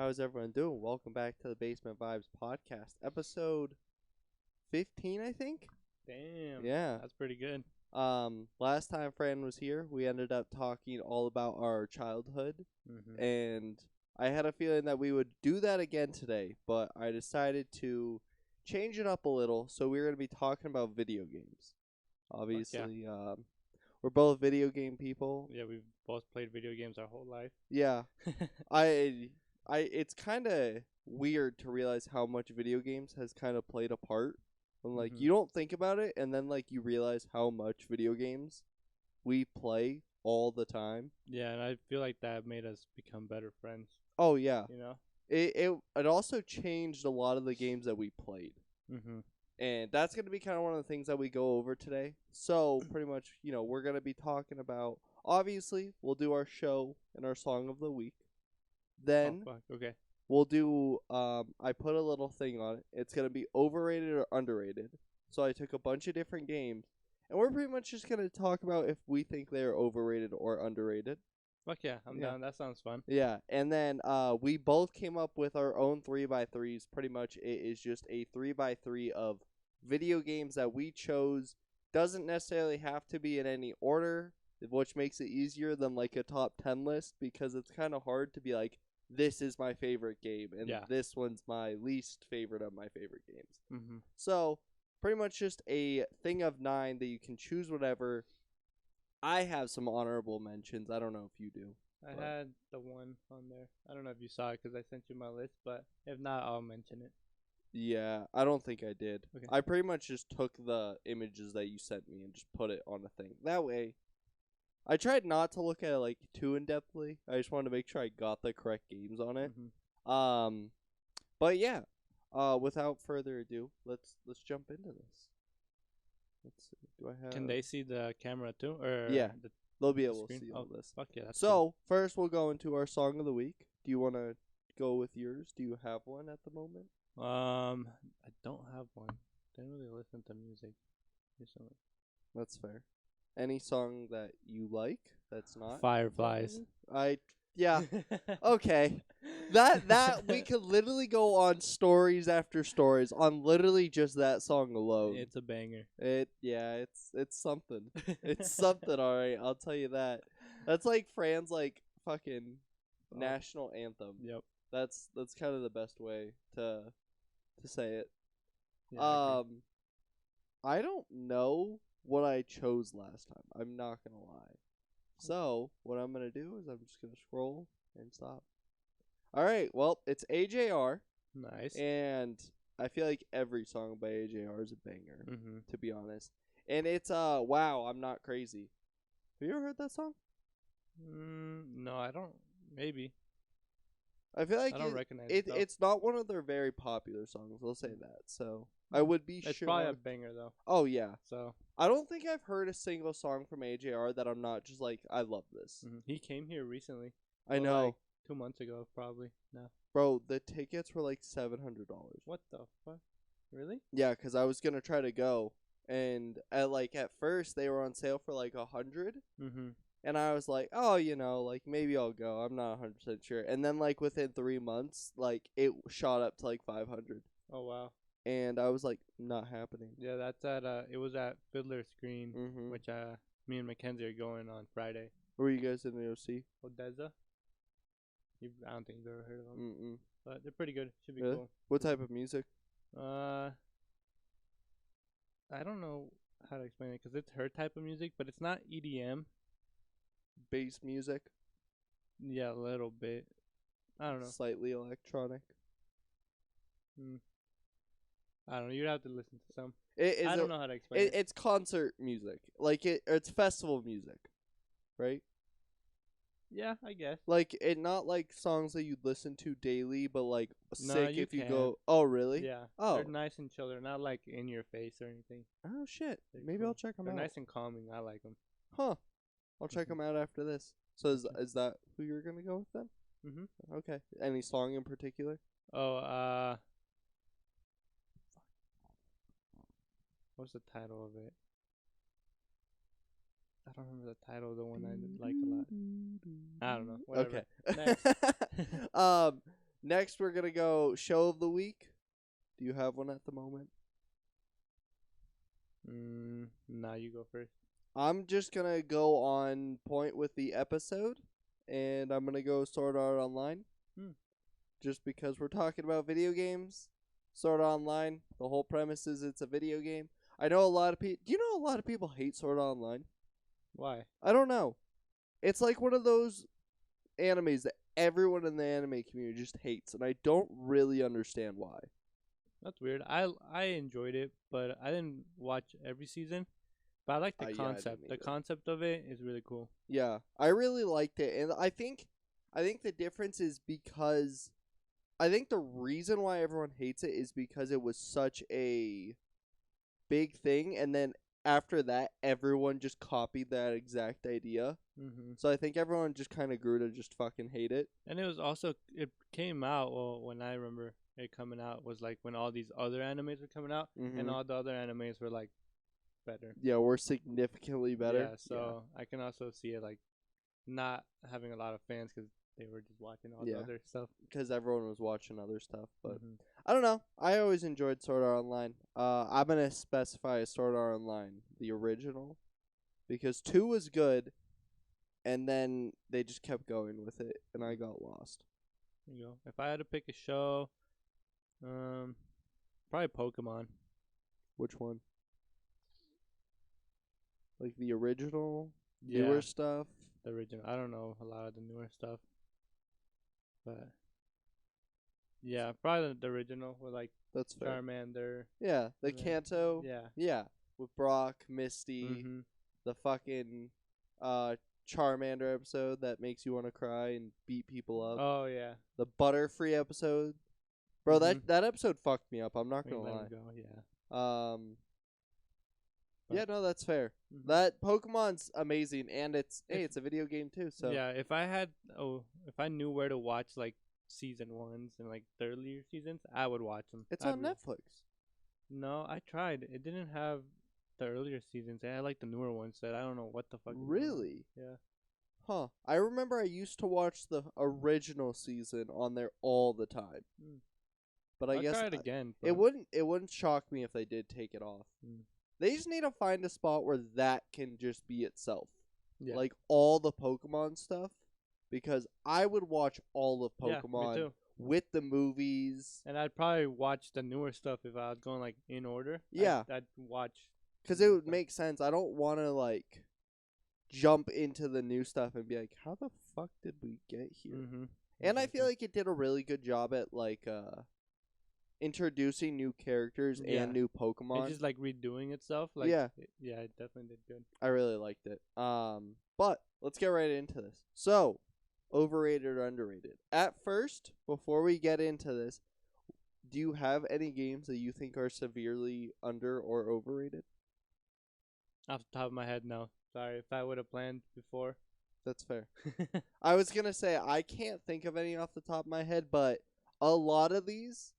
How's everyone doing? Welcome back to the Basement Vibes podcast, episode 15, I think. Damn. Yeah. That's pretty good. Last time Fran was here, we ended up talking all about our childhood, and I had a feeling that we would do that again today, but I decided to change it up a little, so we're going to be talking about video games. Obviously, we're both video game people. Yeah, we've both played video games our whole life. Yeah. It's kind of weird to realize how much video games has kind of played a part. And like you don't think about it, and then like you realize how much video games we play all the time. Yeah, and I feel like that made us become better friends. Oh yeah, You know. it also changed a lot of the games that we played, and that's gonna be kind of one of the things that we go over today. So pretty much, we're gonna be talking about. Obviously, we'll do our show and our song of the week. Then Okay. we'll do, I put a little thing on it. It's going to be overrated or underrated. So I took a bunch of different games, and we're pretty much just going to talk about if we think they're overrated or underrated. Fuck yeah, I'm down. That sounds fun. Yeah, and then we both came up with our own 3x3s. Pretty much it is just a 3x3 of video games that we chose. Doesn't necessarily have to be in any order, which makes it easier than like a top 10 list, because it's kind of hard to be like, this is my favorite game, and this one's my least favorite of my favorite games. So, pretty much just a thing of 9 that you can choose whatever. I have some honorable mentions. I don't know if you do. I had the one on there. I don't know if you saw it because I sent you my list, but if not, I'll mention it. Yeah, I don't think I did. Okay. I pretty much just took the images that you sent me and just put it on a thing. That way, I tried not to look at it like too in-depthly. I just wanted to make sure I got the correct games on it. But yeah, without further ado, let's jump into this. Let's see. Do I have? Can they see the camera too? Or yeah, they'll be able screen? to see all this. Fuck yeah. So first, we'll go into our song of the week. Do you want to go with yours? Do you have one at the moment? I don't have one. Didn't really listen to music recently. That's fair. Any song that you like that's not Fireflies. Yeah. Okay. That we could literally go on stories after stories on literally just that song alone. It's a banger. It's something. It's something, alright, I'll tell you that. That's like Fran's like fucking national anthem. Yep. That's kind of the best way to say it. Yeah, I don't know what I chose last time. I'm not gonna lie. So what I'm gonna do is I'm just gonna scroll and stop. All right. Well, it's AJR. Nice. And I feel like every song by AJR is a banger, to be honest. And it's Wow, I'm Not Crazy. Have you ever heard that song? No, I don't. Maybe. I feel like I don't recognize it. It's not one of their very popular songs. I'll say that. So I would be sure. It's probably a banger though. Oh yeah. So I don't think I've heard a single song from AJR that I'm not just like, I love this. He came here recently. I know. Like 2 months ago, probably. No. Bro, the tickets were like $700. What the fuck? Really? Yeah, because I was gonna try to go, and at first they were on sale for like $100. And I was like, oh, like maybe I'll go. I'm not 100% sure. And then like within 3 months, like it shot up to like 500. Oh wow. And I was like, not happening. Yeah, that's at it was at Fiddler Screen, which me and Mackenzie are going on Friday. Where are you guys in the OC? Odessa. I don't think you've ever heard of them. Mm-mm. But they're pretty good. Should be Really? cool. What type of music? I don't know how to explain it because it's her type of music, but it's not EDM. Bass music? Yeah, a little bit. I don't know. Slightly electronic? I don't know. You'd have to listen to some. I don't know how to explain it. It's concert music. Like it's festival music, right? Yeah, I guess. Like it not like songs that you'd listen to daily, but like sick you if you can. go. Oh really? Yeah. Oh. They're nice and chill. They're not like in your face or anything. Oh shit. They're Maybe cool. I'll check them They're out. nice and calming. I like them. Huh. I'll check them out after this. So is that who you're gonna go with then? Okay. Any song in particular? Oh, what's the title of it? I don't remember the title of the one I like a lot. I don't know. Whatever. Okay. Next. Next, we're gonna go show of the week. Do you have one at the moment? Nah, you go first. I'm just gonna go on point with the episode, and I'm gonna go Sword Art Online. Just because we're talking about video games, Sword Art Online. The whole premise is it's a video game. I know a lot of people. Do you know a lot of people hate Sword Art Online? Why? I don't know. It's like one of those animes that everyone in the anime community just hates, and I don't really understand why. That's weird. I enjoyed it, but I didn't watch every season. But I like the Yeah, I concept. didn't The either. concept of it is really cool. Yeah, I really liked it, and I think the difference is because I think the reason why everyone hates it is because it was such a big thing, and then after that, everyone just copied that exact idea. So I think everyone just kind of grew to just fucking hate it. And it was also it came out. Well, when I remember it coming out was like when all these other animes were coming out, and all the other animes were like better. Yeah, we're significantly better. Yeah, so I can also see it like not having a lot of fans because they were just watching all the other stuff. Because everyone was watching other stuff, but I don't know. I always enjoyed Sword Art Online. I'm gonna specify Sword Art Online, the original, because 2 was good, and then they just kept going with it, and I got lost. There you go. If I had to pick a show, probably Pokemon. Which one? Like the original, newer stuff. The original. I don't know a lot of the newer stuff, but yeah, probably the original with like That's fair. Charmander. Yeah, the Kanto. Yeah. Yeah, with Brock, Misty, the fucking Charmander episode that makes you want to cry and beat people up. Oh yeah. The Butterfree episode. Bro, that episode fucked me up. I'm not gonna lie. Yeah. Yeah, no, that's fair. That Pokemon's amazing, and it's a video game too. So yeah, if I knew where to watch like season 1s and like the earlier seasons, I would watch them. It's on Netflix. No, I tried. It didn't have the earlier seasons. It had like the newer ones that I don't know what the fuck. Really? Yeah. Huh. I remember I used to watch the original season on there all the time. But I guess try it again. It wouldn't shock me if they did take it off. They just need to find a spot where that can just be itself. Yeah. Like all the Pokemon stuff. Because I would watch all of Pokemon with the movies. And I'd probably watch the newer stuff if I was going like in order. Yeah. I'd watch. Because it would make sense. I don't want to like jump into the new stuff and be like, how the fuck did we get here? And I feel like it did a really good job at like introducing new characters and new Pokemon. It's just like redoing itself. Like, yeah, it definitely did good. I really liked it. But let's get right into this. So, overrated or underrated? At first, before we get into this, do you have any games that you think are severely under or overrated? Off the top of my head, no. Sorry, if I would have planned before. That's fair. I was gonna say I can't think of any off the top of my head, but a lot of these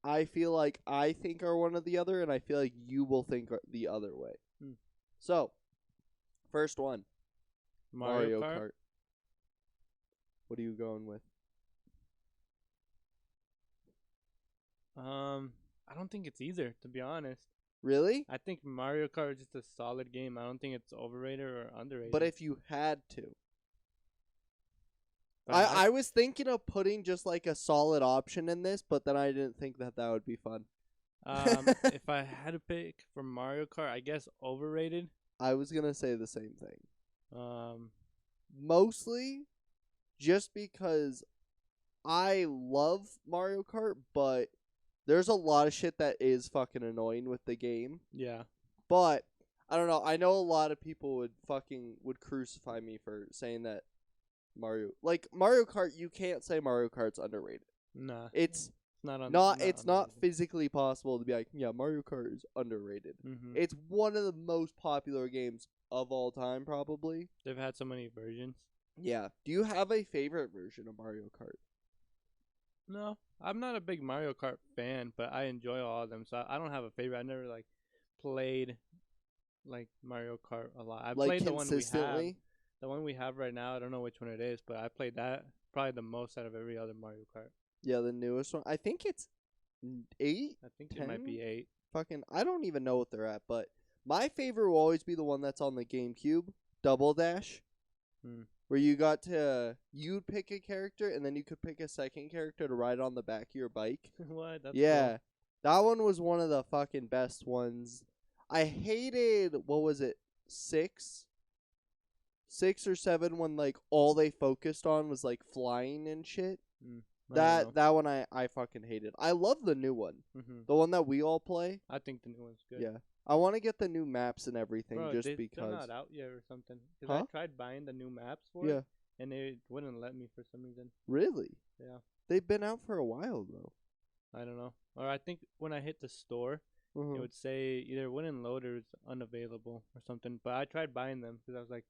I feel like I think are one or the other, and I feel like you will think the other way. So, first one. Mario Kart. What are you going with? I don't think it's either, to be honest. Really? I think Mario Kart is just a solid game. I don't think it's overrated or underrated. But if you had to. I was thinking of putting just like a solid option in this, but then I didn't think that would be fun. If I had to pick for Mario Kart, I guess overrated. I was going to say the same thing. Mostly just because I love Mario Kart, but there's a lot of shit that is fucking annoying with the game. Yeah. But I don't know. I know a lot of people would crucify me for saying that Mario Kart, you can't say Mario Kart's underrated. Nah. It's not physically possible to be like, yeah, Mario Kart is underrated. It's one of the most popular games of all time, probably. They've had so many versions. Yeah. Do you have a favorite version of Mario Kart? No, I'm not a big Mario Kart fan, but I enjoy all of them. So I don't have a favorite. I never like played like Mario Kart a lot. I played the one we have. The one we have right now, I don't know which one it is, but I played that probably the most out of every other Mario Kart. Yeah, the newest one. I think it's 8, I think it might 10. be 8. Fucking, I don't even know what they're at, but my favorite will always be the one that's on the GameCube, Double Dash, Hmm. where you'd pick a character and then you could pick a second character to ride on the back of your bike. What? That's Yeah, cool. that one was one of the fucking best ones. I hated, what was it, 6 or 7, when like all they focused on was like flying and shit. I don't know. That one I fucking hated. I love the new one, the one that we all play. I think the new one's good. Yeah, I want to get the new maps and everything Bro, just they're because. not out yet or something. Because Huh? I tried buying the new maps for Yeah, it, and they wouldn't let me for some reason. really? Yeah, They've been out for a while though. I don't know. Or I think when I hit the store, it would say either wouldn't load or it's unavailable or something. But I tried buying them because I was like,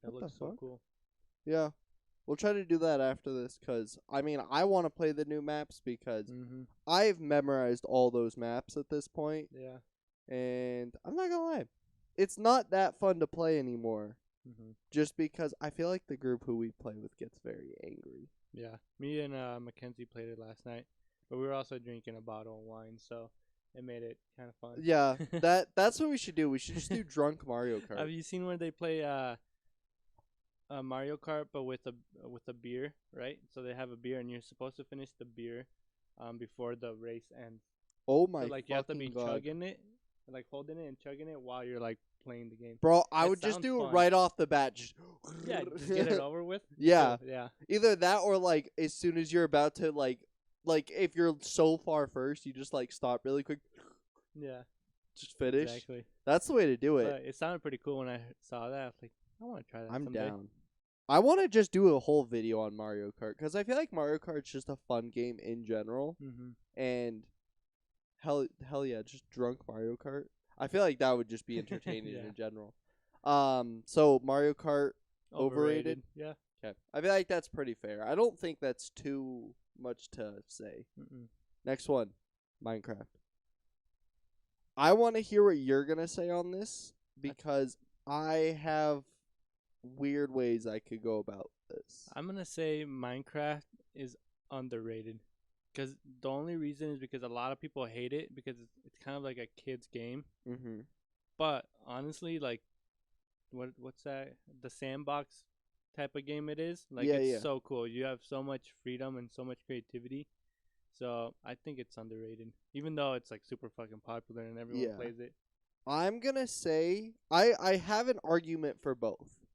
that What the looks so fuck? cool. Yeah, we'll try to do that after this because I mean I want to play the new maps because I've memorized all those maps at this point, Yeah. and I'm not gonna lie, it's not that fun to play anymore. Just because I feel like the group who we play with gets very angry. Yeah. Me and Mackenzie played it last night, but we were also drinking a bottle of wine, so it made it kind of fun. Yeah, that's what we should do. We should just do drunk Mario Kart. Have you seen where they play Mario Kart but with a beer, right? So they have a beer and you're supposed to finish the beer before the race ends. Oh my So like you have to fucking be god, chugging it, like holding it and chugging it while you're like playing the game. bro! I It would just sounds do it fun. right off the bat. Just Yeah, just get it over with. Yeah. So, yeah. Either that or like as soon as you're about to like if you're so far first, you just like stop really quick, Yeah. just finish. Exactly. That's the way to do it. But it sounded pretty cool when I saw that. I was like, I want to try that I'm someday. down. I want to just do a whole video on Mario Kart because I feel like Mario Kart's just a fun game in general, and hell yeah, just drunk Mario Kart. I feel like that would just be entertaining Yeah. in general. So Mario Kart overrated? Yeah. Okay, I feel like that's pretty fair. I don't think that's too much to say. Next one, Minecraft. I want to hear what you're gonna say on this because I have weird ways I could go about this. I'm gonna say Minecraft is underrated, because the only reason is because a lot of people hate it because it's kind of like a kid's game. Mm-hmm. But honestly, like, what's that? The sandbox type of game it is. Like, Yeah, it's yeah. so cool. You have so much freedom and so much creativity. So I think it's underrated, even though it's like super fucking popular and everyone Yeah. plays it. I'm gonna say I have an argument for both.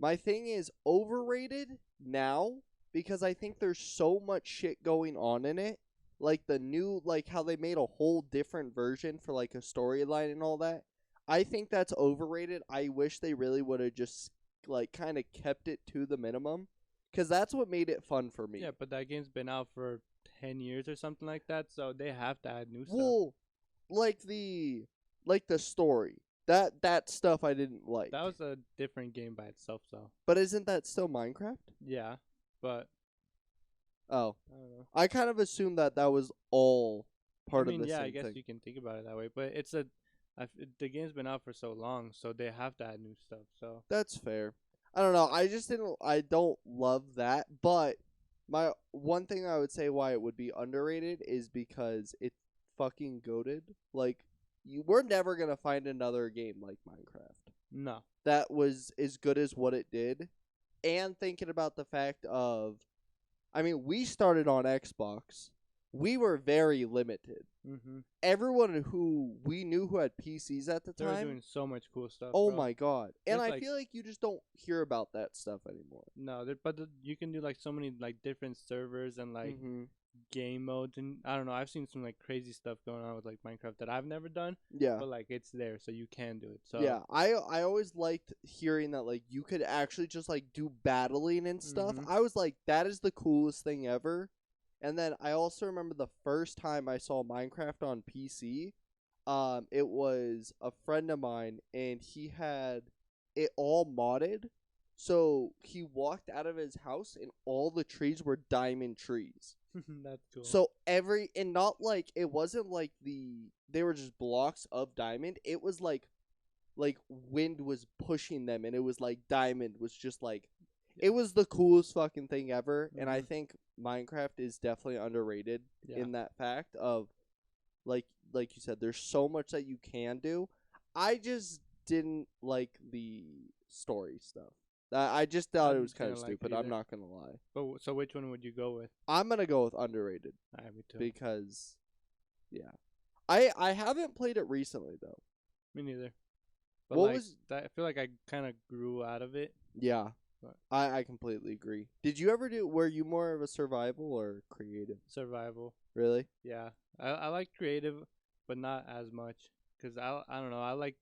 My thing is overrated now because I think there's so much shit going on in it. Like the new, like how they made a whole different version for like a storyline and all that. I think that's overrated. I wish they really would have just like kind of kept it to the minimum because that's what made it fun for me. Yeah, but that game's been out for 10 years or something like that, so they have to add new stuff. Well, like the story. That stuff I didn't like. That was a different game by itself, though. But isn't that still Minecraft? Yeah, but Oh, I don't know. I kind of assumed that was all part I mean, of the yeah, same I guess thing. you can think about it that way, but the game's been out for so long, so they have to add new stuff. So That's fair. I don't know. I don't love that, but my one thing I would say why it would be underrated is because it's fucking goated. Like we're never going to find another game like Minecraft no, that was as good as what it did. And thinking about the fact of I mean, we started on Xbox. We were very limited. Everyone who we knew who had PCs at the they were time, doing so much cool stuff. oh bro. my god! And There's I feel like you just don't hear about that stuff anymore. No, you can do like so many like different servers and like game modes, and I don't know. I've seen some like crazy stuff going on with like Minecraft that I've never done. Yeah, But like it's there, so you can do it. So yeah. I always liked hearing that like you could actually just like do battling and stuff. I was like, that is the coolest thing ever. And then I also remember the first time I saw Minecraft on PC. It was a friend of mine, and he had it all modded. So he walked out of his house, and all the trees were diamond trees. That's cool. So and not like it wasn't like they were just blocks of diamond. It was like wind was pushing them, and it was like diamond was just like it was the coolest fucking thing ever, and I Mhm. think Minecraft is definitely underrated Yeah. in that fact of like you said, there's so much that you can do. I just didn't like the story stuff. I just thought it was kind of Didn't like it stupid. I'm either. not gonna lie. But so which one would you go with? I'm gonna go with underrated Me too. because yeah, I haven't played it recently though. Me neither. But What like was that, I feel like I kind of grew out of it. yeah? But I completely agree. Did you ever do? Were you more of a survival or creative? survival. Really? Yeah. I like creative, but not as much. Cause I don't know. I like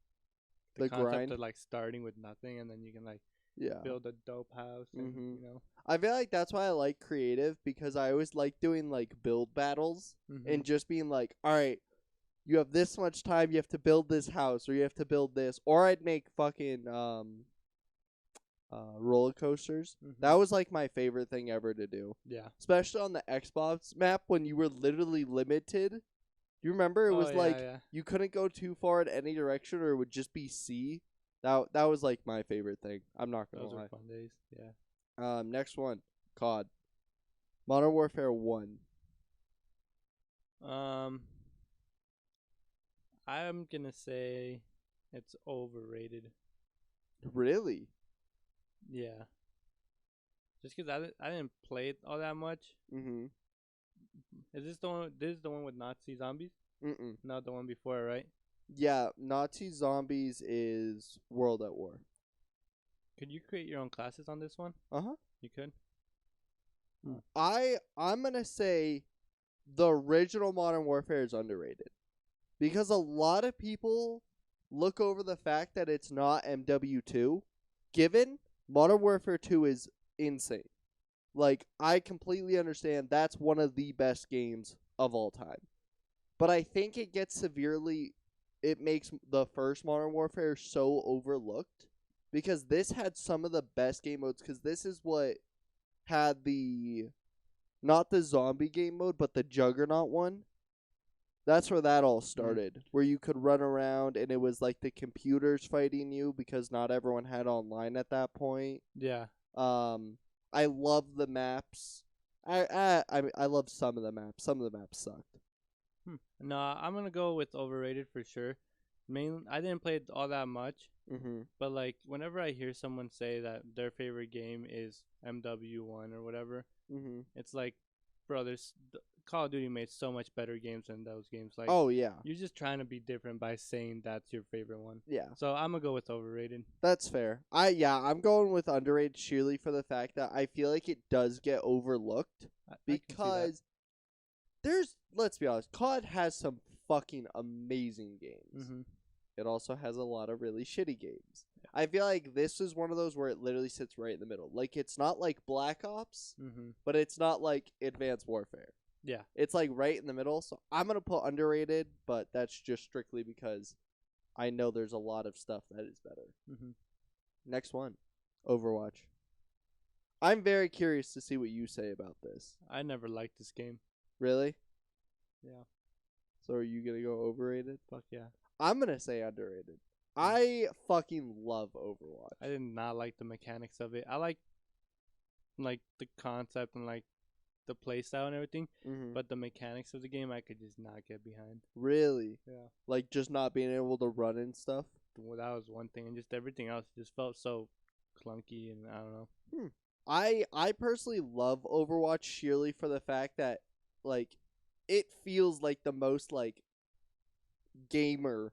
the The concept grind? of like starting with nothing and then you can like Yeah. build a dope house and Mhm. you know. I feel like that's why I like creative because I always like doing like build battles and Mhm. just being like, all right, you have this much time, you have to build this house or you have to build this. Or I'd make fucking roller coasters. That Mhm. was like my favorite thing ever to do, Yeah. especially on the Xbox map when you were literally limited. Do you remember? It Oh was yeah, like yeah. you couldn't go too far in any direction or it would just be C. That was like my favorite thing. I'm not gonna Those were lie. fun days. Yeah. Next one, COD, Modern Warfare 1. Um, I'm gonna say it's overrated. Really? Yeah. Just 'cause I didn't play it all that much. Mm-hmm. Is this the one? This is the one with Nazi zombies? Mm-mm. Not the one before, right? Yeah, Nazi Zombies is World at War. Could you create your own classes on this one? Uh-huh. You could. Hmm. I'm gonna say the original Modern Warfare is underrated. Because a lot of people look over the fact that it's not MW2, given Modern Warfare 2 is insane. Like, I completely understand that's one of the best games of all time. But I think it makes the first Modern Warfare so overlooked because this had some of the best game modes because this is what had not the zombie game mode, but the Juggernaut one. That's where that all Mm. started, where you could run around and it was like the computers fighting you because not everyone had online at that point. Yeah. I love the maps. I love some of the maps. Some of the maps sucked. No, I'm gonna go with overrated for sure. Mainly, I didn't play it all that much, Mhm. but like whenever I hear someone say that their favorite game is MW1 or whatever, Mhm. it's like, bro, Call of Duty made so much better games than those games. Like, Oh yeah. you're just trying to be different by saying that's your favorite one. Yeah. So I'm gonna go with overrated. That's fair. I'm going with underrated sheerly for the fact that I feel like it does get overlooked I can see that. because let's be honest, COD has some fucking amazing games. Mhm. It also has a lot of really shitty games. I feel like this is one of those where it literally sits right in the middle. Like it's not like Black Ops, Mhm. but it's not like Advanced Warfare. Yeah. It's like right in the middle. So I'm gonna put underrated, but that's just strictly because I know there's a lot of stuff that is better. Mhm. Next one, Overwatch. I'm very curious to see what you say about this. I never liked this game. Really? Yeah. So are you gonna go overrated? Fuck yeah. I'm gonna say underrated. I fucking love Overwatch. I did not like the mechanics of it. I like the concept and like the play style and everything, Mm-hmm. but the mechanics of the game I could just not get behind. Really? Yeah. Like just not being able to run and stuff? Well, that was one thing, and just everything else just felt so clunky, and I don't know. I personally love Overwatch sheerly for the fact that like it feels like the most like gamer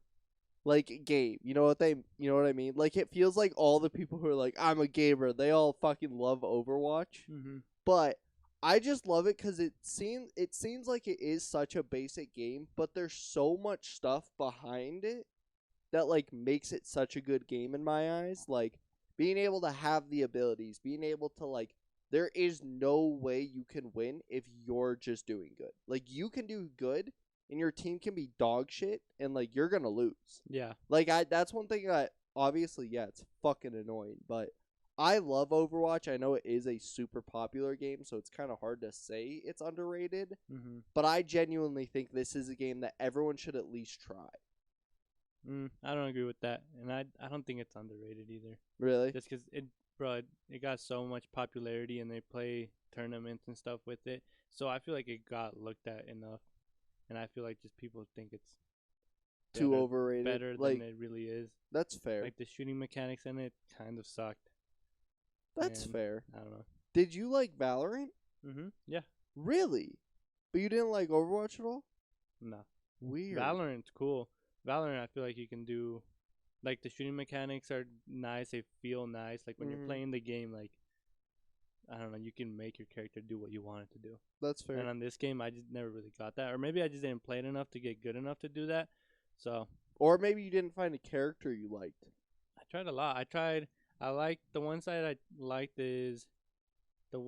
like game. You know what I mean? Like it feels like all the people who are like I'm a gamer, they all fucking love Overwatch. Mm-hmm. But I just love it cuz it seems like it is such a basic game, but there's so much stuff behind it that like makes it such a good game in my eyes. Like being able to have the abilities, being able to like there is no way you can win if you're just doing good. Like you can do good and your team can be dog shit and like you're going to lose. Yeah. Like that's one thing that obviously yeah, it's fucking annoying, but I love Overwatch. I know it is a super popular game, so it's kind of hard to say it's underrated, Mm-hmm. but I genuinely think this is a game that everyone should at least try. I don't agree with that, and I don't think it's underrated either. Really? Just because bro, it got so much popularity, and they play tournaments and stuff with it. So I feel like it got looked at enough, and I feel like just people think it's Too overrated. better than it really is. That's fair. Like the shooting mechanics in it kind of sucked. That's and fair. I don't know. Did you like Valorant? Yeah. Really? But you didn't like Overwatch at all? No. Weird. Valorant's cool. Valorant, I feel like you can do, like the shooting mechanics are nice. They feel nice. Like when you're playing the game, like I don't know, you can make your character do what you want it to do. That's fair. And on this game, I just never really got that, or maybe I just didn't play it enough to get good enough to do that. So. Or maybe you didn't find a character you liked. I tried a lot. I like the one side I liked is the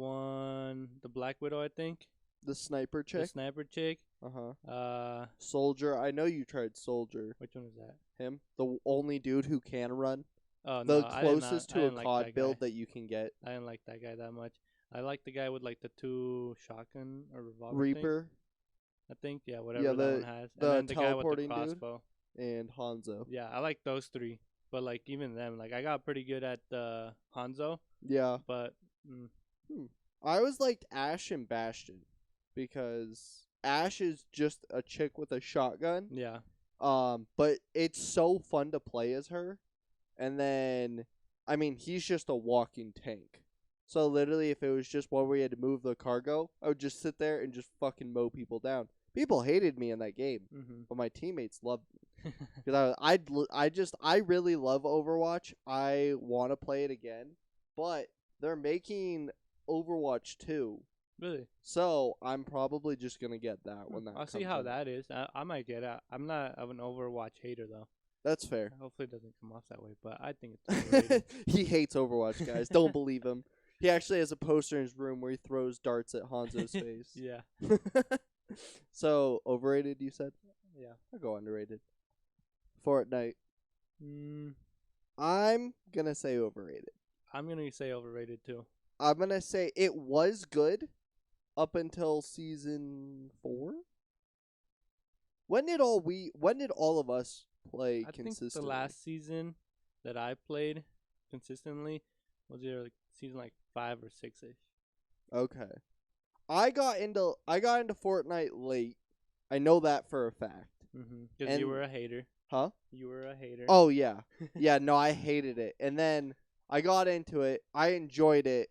Black Widow, I think. The sniper chick? The sniper chick. Uh-huh. Soldier. I know you tried Soldier. Which one was that? Him? The only dude who can run. Oh, the no, closest to a COD that build that you can get. I didn't like that guy that much. I like the guy with like the 2 shotgun or revolver Reaper. thing. I think, yeah, whatever that one has. And then the guy with the crossbow. And Hanzo. Yeah, I like those 3. But like even them, like I got pretty good at Hanzo. Yeah. But I always liked Ashe and Bastion because Ashe is just a chick with a shotgun. Yeah. But it's so fun to play as her. And then, I mean, he's just a walking tank. So literally, if it was just one where you had to move the cargo, I would just sit there and just fucking mow people down. People hated me in that game, but my teammates loved me because I really love Overwatch. I want to play it again, but they're making Overwatch 2. Really? So I'm probably just gonna get that when that. I'll see how that is. I might get it. I'm not an Overwatch hater though. That's fair. Hopefully it doesn't come off that way, but I think it's overrated. He hates Overwatch, guys. Don't believe him. He actually has a poster in his room where he throws darts at Hanzo's face. Yeah. So, overrated, you said? Yeah. I'll go underrated. Fortnite. I'm going to say overrated. I'm going to say overrated, too. I'm going to say it was good up until season 4. When did all of us play consistently? I think the last season that I played consistently was either like season like 5 or 6-ish. Okay. I got into Fortnite late. I know that for a fact. Because you were a hater. Huh? You were a hater. Oh, yeah. Yeah, no, I hated it. And then I got into it. I enjoyed it.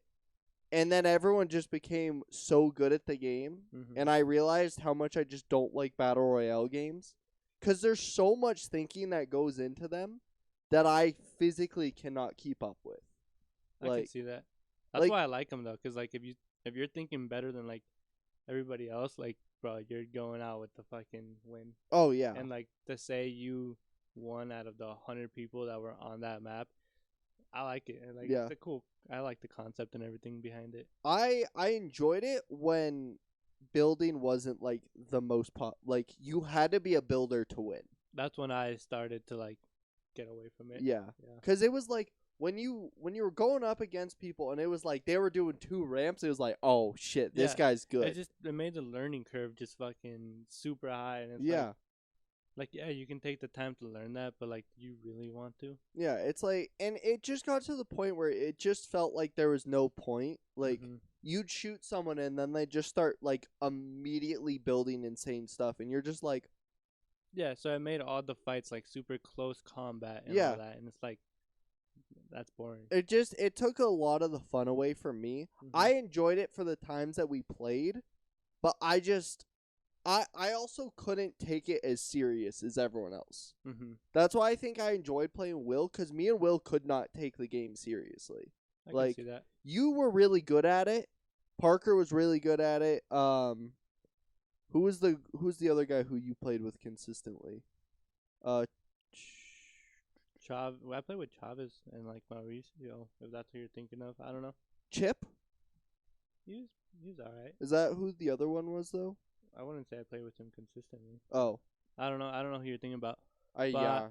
And then everyone just became so good at the game. And I realized how much I just don't like Battle Royale games. Because there's so much thinking that goes into them that I physically cannot keep up with. I can see that. That's why I like them, though. Because, like, if you're thinking better than, like, everybody else, like, bro, you're going out with the fucking win. Oh, yeah. And, like, to say you won out of the 100 people that were on that map, I like it. Like, yeah. It's cool. I like the concept and everything behind it. I enjoyed it when building wasn't, like, the most like, you had to be a builder to win. That's when I started to, like, get away from it. Yeah. Because it was, like, when you were going up against people and it was like they were doing 2 ramps, it was like, oh shit, this guy's good. It made the learning curve just fucking super high, and it's like you can take the time to learn that, but like, do you really want to? Yeah, it's like, and it just got to the point where it just felt like there was no point. Like you'd shoot someone and then they just start like immediately building insane stuff, and you're just like, yeah. So it made all the fights like super close combat and all that, and it's like, that's boring. It took a lot of the fun away from me. I enjoyed it for the times that we played, but I also couldn't take it as serious as everyone else. That's why I think I enjoyed playing Will, because me and Will could not take the game seriously. I can see that. You were really good at it. Parker was really good at it. Who's the other guy who you played with consistently? I play with Chavez and like Mauricio, if that's who you're thinking of. I don't know. Chip? He was alright. Is that who the other one was though? I wouldn't say I played with him consistently. Oh. I don't know who you're thinking about. Yeah.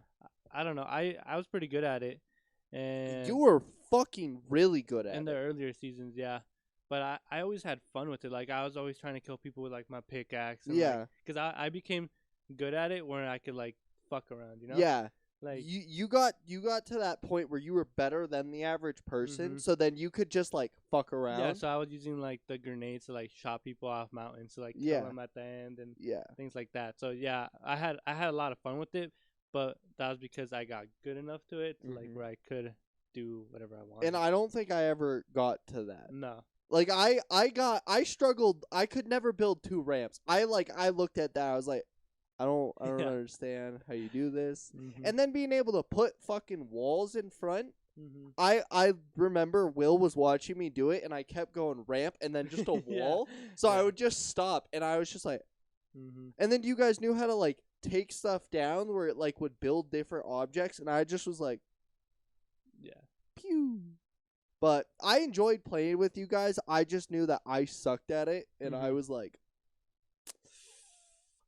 I don't know. I was pretty good at it. And you were fucking really good at it. In the earlier seasons, yeah. But I always had fun with it. Like, I was always trying to kill people with like my pickaxe. And, yeah. Because I became good at it where I could like fuck around, you know? Yeah. Like you got to that point where you were better than the average person, so then you could just like fuck around. Yeah, so I was using like the grenades to like shot people off mountains to like kill them at the end and things like that. So yeah, I had a lot of fun with it, but that was because I got good enough to it to, like where I could do whatever I wanted. And I don't think I ever got to that. No. Like I struggled. I could never build 2 ramps. I looked at that. I was like, I don't understand how you do this. And then being able to put fucking walls in front. I remember Will was watching me do it, and I kept going ramp and then just a wall. So I would just stop, and I was just like, and then you guys knew how to like take stuff down where it like would build different objects, and I just was like, pew. But I enjoyed playing with you guys. I just knew that I sucked at it, and I was like,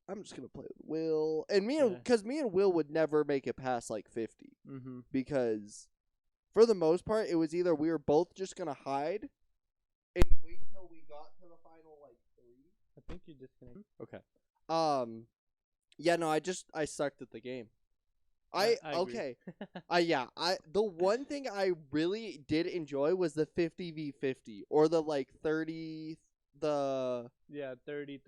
I'm just gonna play with Will, and because me and Will would never make it past like 50, because for the most part it was either we were both just gonna hide and wait till we got to the final like 3. I think you disconnected. Okay. Yeah, no, I sucked at the game. I okay. The one thing I really did enjoy was the 50v50 or the like 30 the 30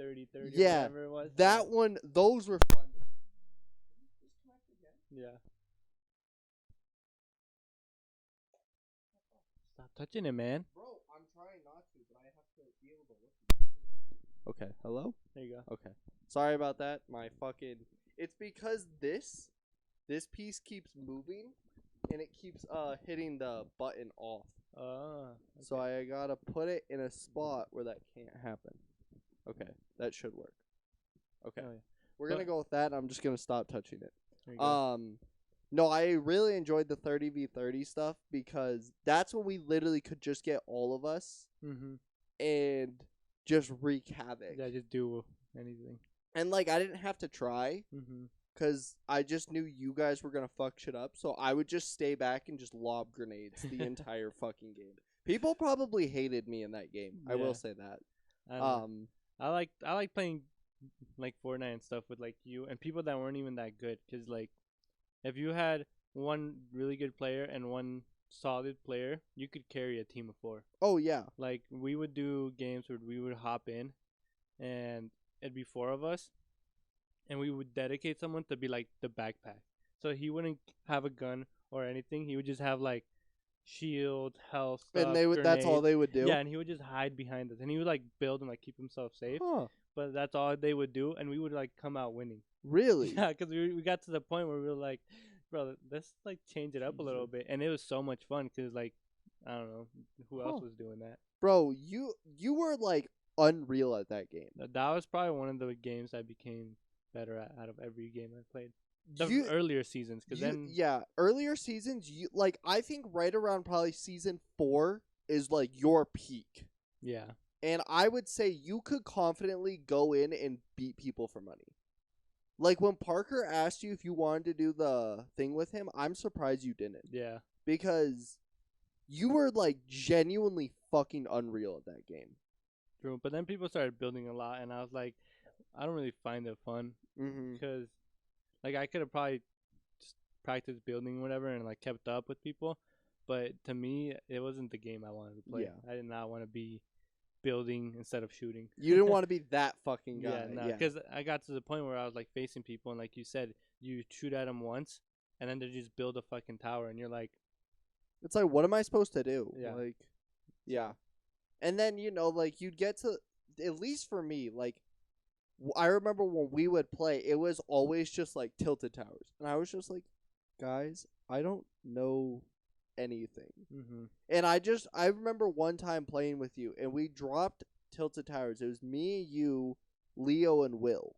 yeah, whatever it was. That one, those were fun. Yeah. Stop touching it, man. Bro, I'm trying not to, but I have to be able to look. Okay, hello? There you go. Okay. Sorry about that. It's because this piece keeps moving and it keeps hitting the button off. Okay. So I gotta put it in a spot where that can't happen. Okay, that should work. Okay, we're gonna go with that. I'm just gonna stop touching it. There you go. No, I really enjoyed the 30v30 stuff because that's when we literally could just get all of us and just wreak havoc. Yeah, just do anything. And like I didn't have to try. Because I just knew you guys were going to fuck shit up. So I would just stay back and just lob grenades the entire fucking game. People probably hated me in that game. I will say that. I like playing like Fortnite and stuff with like you and people that weren't even that good. Because like if you had one really good player and one solid player, you could carry a team of 4. Oh, yeah. Like we would do games where we would hop in and it'd be 4 of us. And we would dedicate someone to be like the backpack. So he wouldn't have a gun or anything. He would just have like shield, health, stuff, and that's all they would do? Yeah, and he would just hide behind us. And he would like build and like keep himself safe. But that's all they would do. And we would like come out winning. Really? Yeah, because we got to the point where we were like, bro, let's like change it up a little bit. And it was so much fun because like, I don't know who else was doing that. Bro, you were like unreal at that game. That was probably one of the games I became better at out of every game I played. Earlier seasons, because then earlier seasons, like I think right around probably season 4 is like your peak. Yeah, and I would say you could confidently go in and beat people for money. Like when Parker asked you if you wanted to do the thing with him, I'm surprised you didn't. Yeah, because you were like genuinely fucking unreal at that game. True, but then people started building a lot, and I was like, I don't really find it fun because, like, I could have probably just practiced building whatever and like kept up with people, but to me, it wasn't the game I wanted to play. Yeah. I did not want to be building instead of shooting. You didn't want to be that fucking guy. Because I got to the point where I was like facing people, and like you said, you shoot at them once, and then they just build a fucking tower, and you're like, it's like, what am I supposed to do? Yeah, like, yeah, and then like you'd get to, at least for me, like. I remember when we would play, it was always just like tilted towers. And I was just like, guys, I don't know anything. And I remember one time playing with you, and we dropped tilted towers. It was me, you, Leo, and Will.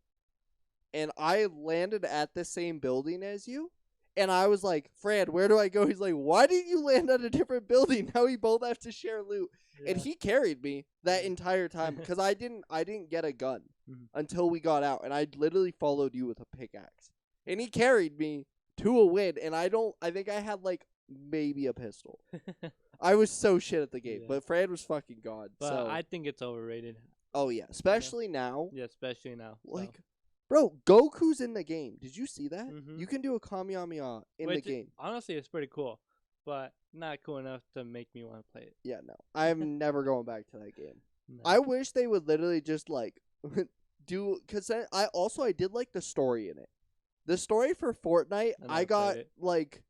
And I landed at the same building as you. And I was like, Fran, where do I go? He's like, why didn't you land at a different building? Now we both have to share loot. Yeah. And he carried me that entire time because I didn't get a gun until we got out, and I literally followed you with a pickaxe. And he carried me to a win, and I think I had like maybe a pistol. I was so shit at the game, but Fran was fucking god. But so I think it's overrated. Oh yeah, especially now. Yeah, especially now. Like Bro, Goku's in the game. Did you see that? Mm-hmm. You can do a Kamehameha in the game. Honestly, it's pretty cool, but not cool enough to make me want to play it. Yeah, no. I'm never going back to that game. No. I wish they would literally just like do, because I did like the story in it. The story for Fortnite, I got like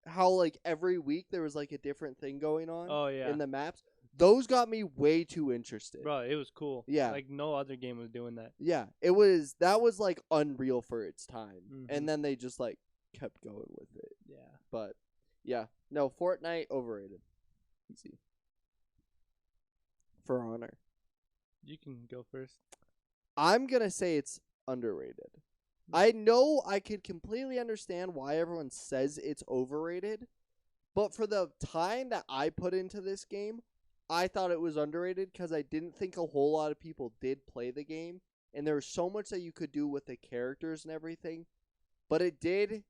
how like every week there was like a different thing going on. Oh yeah. In the maps. Those got me way too interested. Bro, it was cool. Yeah. Like no other game was doing that. Yeah, that was like unreal for its time. Mm-hmm. And then they just like kept going with it. Yeah. But yeah, no, Fortnite overrated. Easy. For Honor. You can go first. I'm going to say it's underrated. I know I could completely understand why everyone says it's overrated, but for the time that I put into this game, I thought it was underrated because I didn't think a whole lot of people did play the game, and there was so much that you could do with the characters and everything, but it did.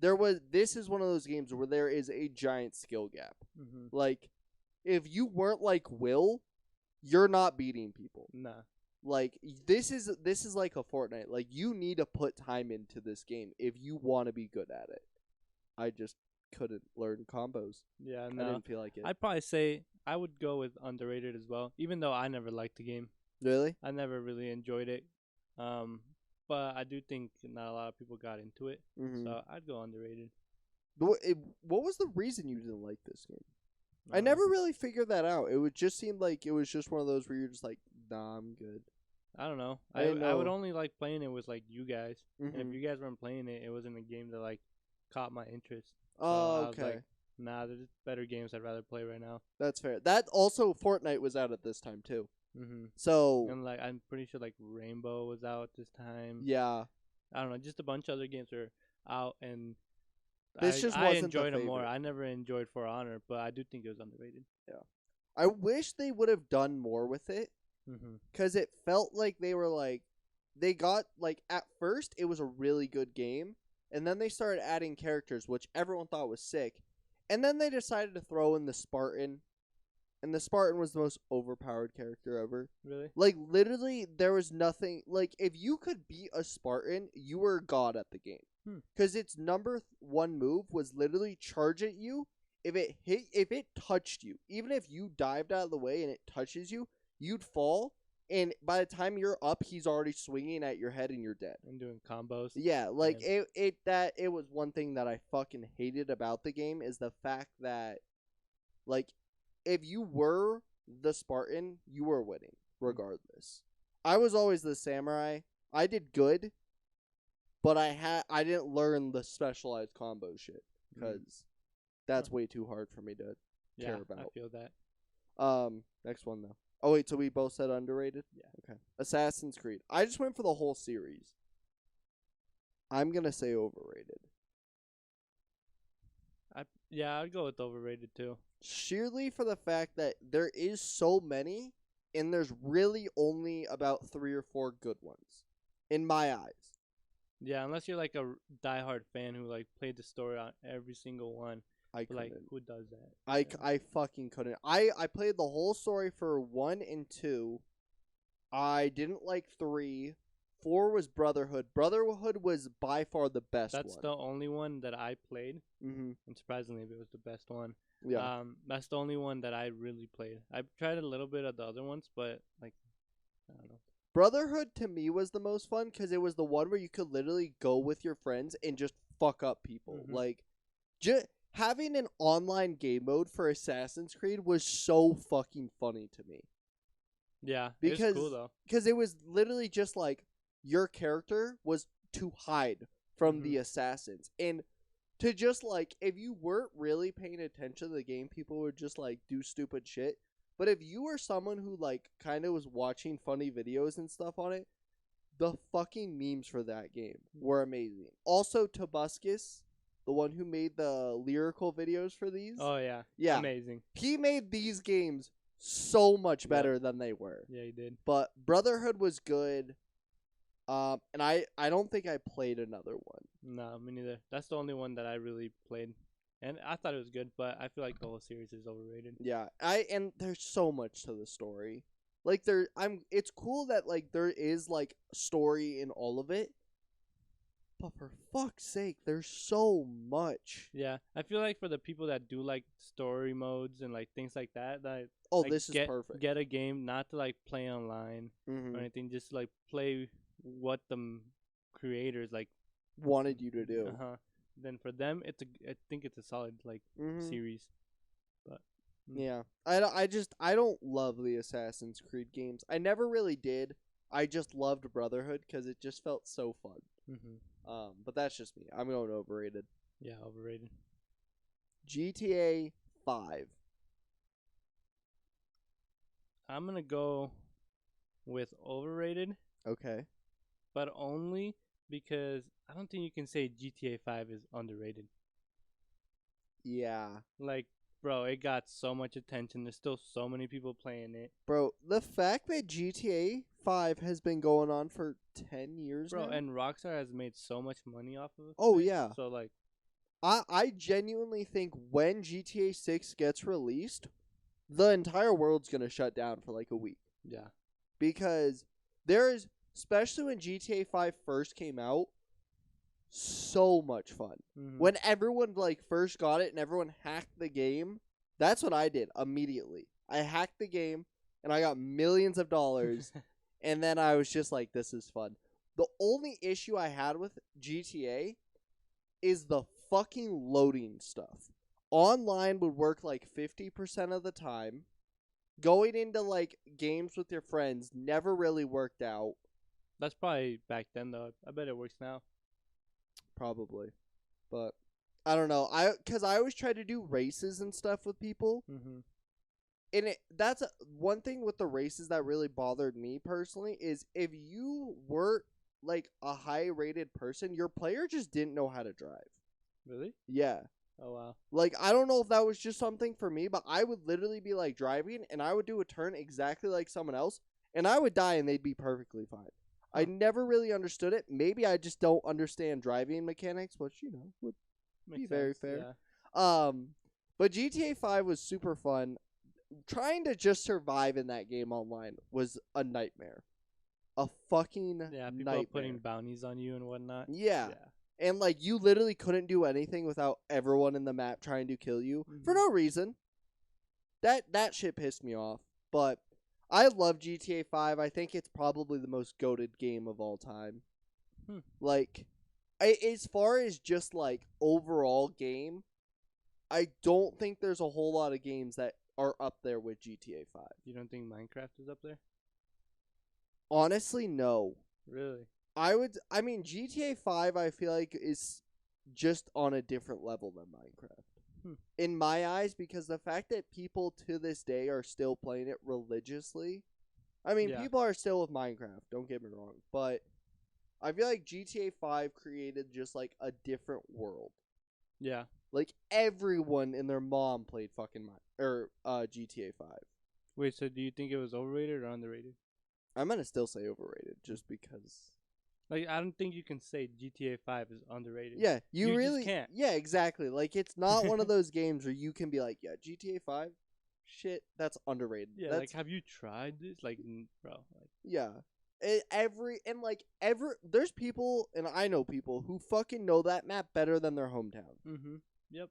This is one of those games where there is a giant skill gap. Mm-hmm. Like, if you weren't like Will, you're not beating people. Nah. Like, this is like a Fortnite. Like, you need to put time into this game if you want to be good at it. I just couldn't learn combos. Yeah, no. I didn't feel like it. I'd probably say I would go with underrated as well, even though I never liked the game. Really? I never really enjoyed it. But I do think not a lot of people got into it. Mm-hmm. So I'd go underrated. What was the reason you didn't like this game? I never really figured that out. It would just seem like it was just one of those where you're just like, nah, I'm good. I don't know. I would only like playing it with like you guys. Mm-hmm. And if you guys weren't playing it, it wasn't a game that like caught my interest. So oh, okay. I was like, nah, there's better games I'd rather play right now. That's fair. That also, Fortnite was out at this time too. Mm-hmm. So and like I'm pretty sure like Rainbow was out this time. Yeah. I don't know. Just a bunch of other games were out, and this just wasn't enjoyed the them more. I never enjoyed For Honor, but I do think it was underrated. Yeah. I wish they would have done more with it, because it felt like they got like at first it was a really good game, and then they started adding characters which everyone thought was sick, and then they decided to throw in the Spartan. And the Spartan was the most overpowered character ever. Really? Like, literally, there was nothing. Like, if you could beat a Spartan, you were god at the game. Because its number one move was literally charge at you. If it touched you, even if you dived out of the way and it touches you, you'd fall. And by the time you're up, he's already swinging at your head and you're dead. And doing combos. Yeah, like, it was one thing that I fucking hated about the game is the fact that, like, if you were the Spartan, you were winning, regardless. I was always the samurai. I did good, but I didn't learn the specialized combo shit, because that's way too hard for me to care about. I feel that. Next one, though. Oh, wait, so we both said underrated? Yeah. Okay. Assassin's Creed. I just went for the whole series. I'm going to say overrated. I'd go with overrated, too. Sheerly for the fact that there is so many, and there's really only about 3 or 4 good ones, in my eyes. Yeah, unless you're like a diehard fan who like played the story on every single one. I couldn't. Like, who does that? I fucking couldn't. I played the whole story for 1 and 2. I didn't like 3. 4 was Brotherhood. Brotherhood was by far the best one. That's the only one that I played. Mm-hmm. And surprisingly, it was the best one. Yeah. That's the only one that I really played. I tried a little bit of the other ones, but like, I don't know. Brotherhood to me was the most fun because it was the one where you could literally go with your friends and just fuck up people. Mm-hmm. Like, having an online game mode for Assassin's Creed was so fucking funny to me. Yeah, it was cool though. Because it was literally just like your character was to hide from the assassins, and to just like, if you weren't really paying attention to the game, people would just like do stupid shit. But if you were someone who like kind of was watching funny videos and stuff on it, the fucking memes for that game were amazing. Also, Tobuscus, the one who made the lyrical videos for these. Oh yeah. Yeah. Amazing. He made these games so much better than they were. Yeah, he did. But Brotherhood was good. And I don't think I played another one. No, me neither. That's the only one that I really played. And I thought it was good, but I feel like the whole series is overrated. Yeah, and there's so much to the story. Like it's cool that like there is like story in all of it. But for fuck's sake, there's so much. Yeah, I feel like for the people that do like story modes and like things like that, that Oh, like this is perfect. get a game not to like play online or anything, just to, like play what the creators like wanted you to do. Then for them, I think it's a solid like series. But yeah, I don't love the Assassin's Creed games. I never really did. I just loved Brotherhood because it just felt so fun. But that's just me. I'm going overrated. Yeah, overrated. GTA 5. I'm gonna go with overrated. Okay. But only because I don't think you can say GTA 5 is underrated. Yeah. Like, bro, it got so much attention. There's still so many people playing it. Bro, the fact that GTA 5 has been going on for 10 years now. And Rockstar has made so much money off of it. Oh, yeah. So, like, I genuinely think when GTA 6 gets released, the entire world's going to shut down for like a week. Yeah. Because there's, especially when GTA 5 first came out, so much fun. When everyone like first got it and everyone hacked the game, that's what I did immediately. I hacked the game and I got millions of dollars and then I was just like, this is fun. The only issue I had with GTA is the fucking loading stuff. Online would work like 50% of the time. Going into like games with your friends never really worked out. That's probably back then though. I bet it works now. Probably. But I don't know. Cuz I always try to do races and stuff with people. And that's one thing with the races that really bothered me personally is if you were like a high rated person, your player just didn't know how to drive. Really? Yeah. Oh wow. Like I don't know if that was just something for me, but I would literally be like driving and I would do a turn exactly like someone else and I would die and they'd be perfectly fine. I never really understood it. Maybe I just don't understand driving mechanics, which would be very fair. Yeah. But GTA 5 was super fun. Trying to just survive in that game online was a nightmare. A fucking people nightmare. Putting bounties on you and whatnot. Yeah. And like you literally couldn't do anything without everyone in the map trying to kill you for no reason. That shit pissed me off. But I love GTA 5. I think it's probably the most goated game of all time. Like, as far as just like overall game, I don't think there's a whole lot of games that are up there with GTA 5. You don't think Minecraft is up there? Honestly, no. Really? I mean, GTA 5 I feel like is just on a different level than Minecraft. In my eyes, because the fact that people to this day are still playing it religiously. I mean, people are still with Minecraft, don't get me wrong, but I feel like GTA 5 created just like a different world. Yeah. Like everyone and their mom played fucking GTA 5. Wait, so do you think it was overrated or underrated? I'm gonna still say overrated, just because. Like, I don't think you can say GTA 5 is underrated. Yeah, you really just can't. Yeah, exactly. Like, it's not one of those games where you can be like, yeah, GTA 5, shit, that's underrated. Yeah, like, have you tried this? Like, bro. Like, yeah. There's people, and I know people, who fucking know that map better than their hometown. Yep.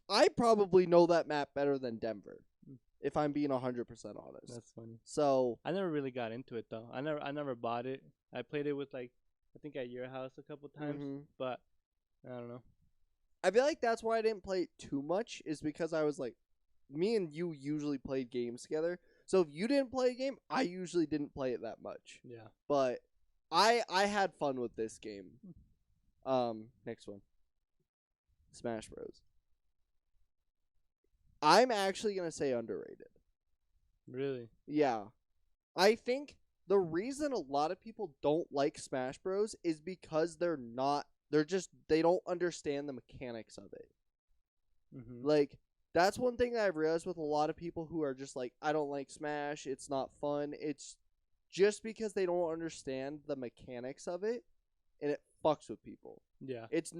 I probably know that map better than Denver, if I'm being 100% honest. That's funny. So I never really got into it though. I never bought it. I played it with like I think at your house a couple times, but I don't know. I feel like that's why I didn't play it too much, is because I was like, me and you usually played games together. So if you didn't play a game, I usually didn't play it that much. Yeah. But I had fun with this game. Next one. Smash Bros. I'm actually going to say underrated. Really? Yeah. I think the reason a lot of people don't like Smash Bros is because they don't understand the mechanics of it. Like, that's one thing that I've realized with a lot of people who are just like, I don't like Smash, it's not fun. It's just because they don't understand the mechanics of it, and it fucks with people. Yeah. It's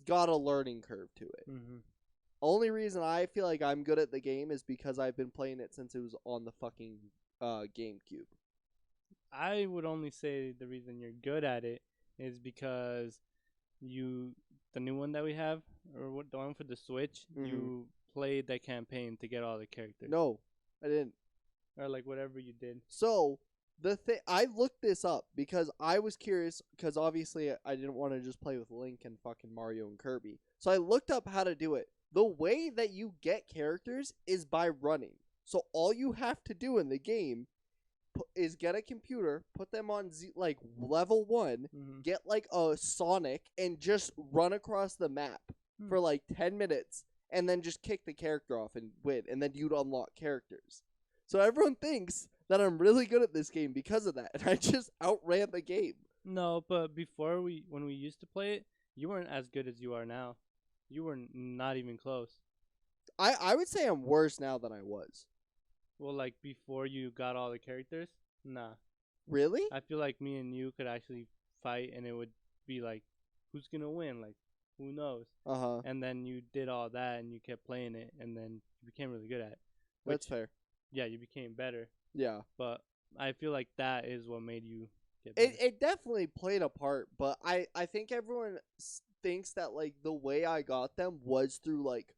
got a learning curve to it. Only reason I feel like I'm good at the game is because I've been playing it since it was on the fucking GameCube. I would only say the reason you're good at it is because the new one that we have, or the one for the Switch, you played that campaign to get all the characters. No, I didn't. Or like whatever you did. So I looked this up because I was curious, because obviously I didn't want to just play with Link and fucking Mario and Kirby. So I looked up how to do it. The way that you get characters is by running. So all you have to do in the game is get a computer, put them on level 1, get like a Sonic, and just run across the map for like 10 minutes, and then just kick the character off and win, and then you'd unlock characters. So everyone thinks that I'm really good at this game because of that, and I just outran the game. No, but when we used to play it, you weren't as good as you are now. You were not even close. I would say I'm worse now than I was. Well, like before you got all the characters? Nah. Really? I feel like me and you could actually fight, and it would be like, who's gonna win? Like, who knows? And then you did all that, and you kept playing it, and then you became really good at it. That's fair. Yeah, you became better. Yeah. But I feel like that is what made you get better. It definitely played a part, but I think everyone thinks that like the way I got them was through like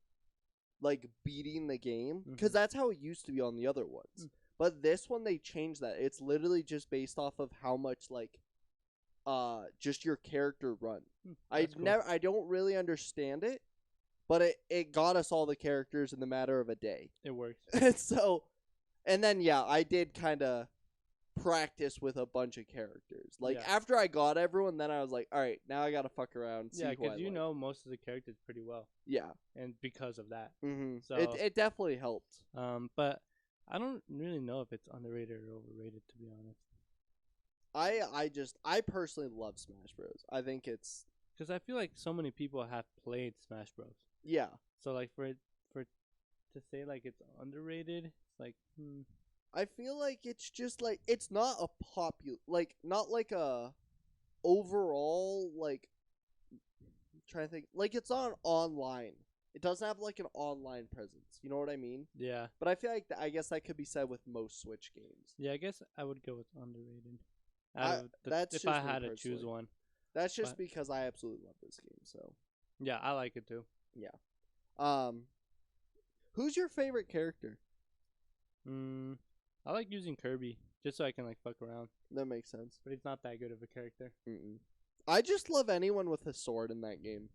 beating the game, because that's how it used to be on the other ones. But this one they changed that. It's literally just based off of how much like just your character run. I don't really understand it, but it got us all the characters in the matter of a day. It works. So, and then yeah, I did kind of practice with a bunch of characters. Like after I got everyone, then I was like, all right, now I gotta fuck around. Yeah, because you know most of the characters pretty well. Yeah, and because of that, so it definitely helped. But I don't really know if it's underrated or overrated, to be honest. I personally love Smash Bros. I think it's because I feel like so many people have played Smash Bros. Yeah. So like for to say like it's underrated, it's like I feel like it's just like it's not a not like a overall like I'm trying to think, like it's on online. It doesn't have like an online presence. You know what I mean? Yeah. But I feel like I guess that could be said with most Switch games. Yeah, I guess I would go with underrated. If I had to choose one. That's just because I absolutely love this game. So. Yeah, I like it too. Yeah. Who's your favorite character? I like using Kirby just so I can like fuck around. That makes sense. But he's not that good of a character. I just love anyone with a sword in that game.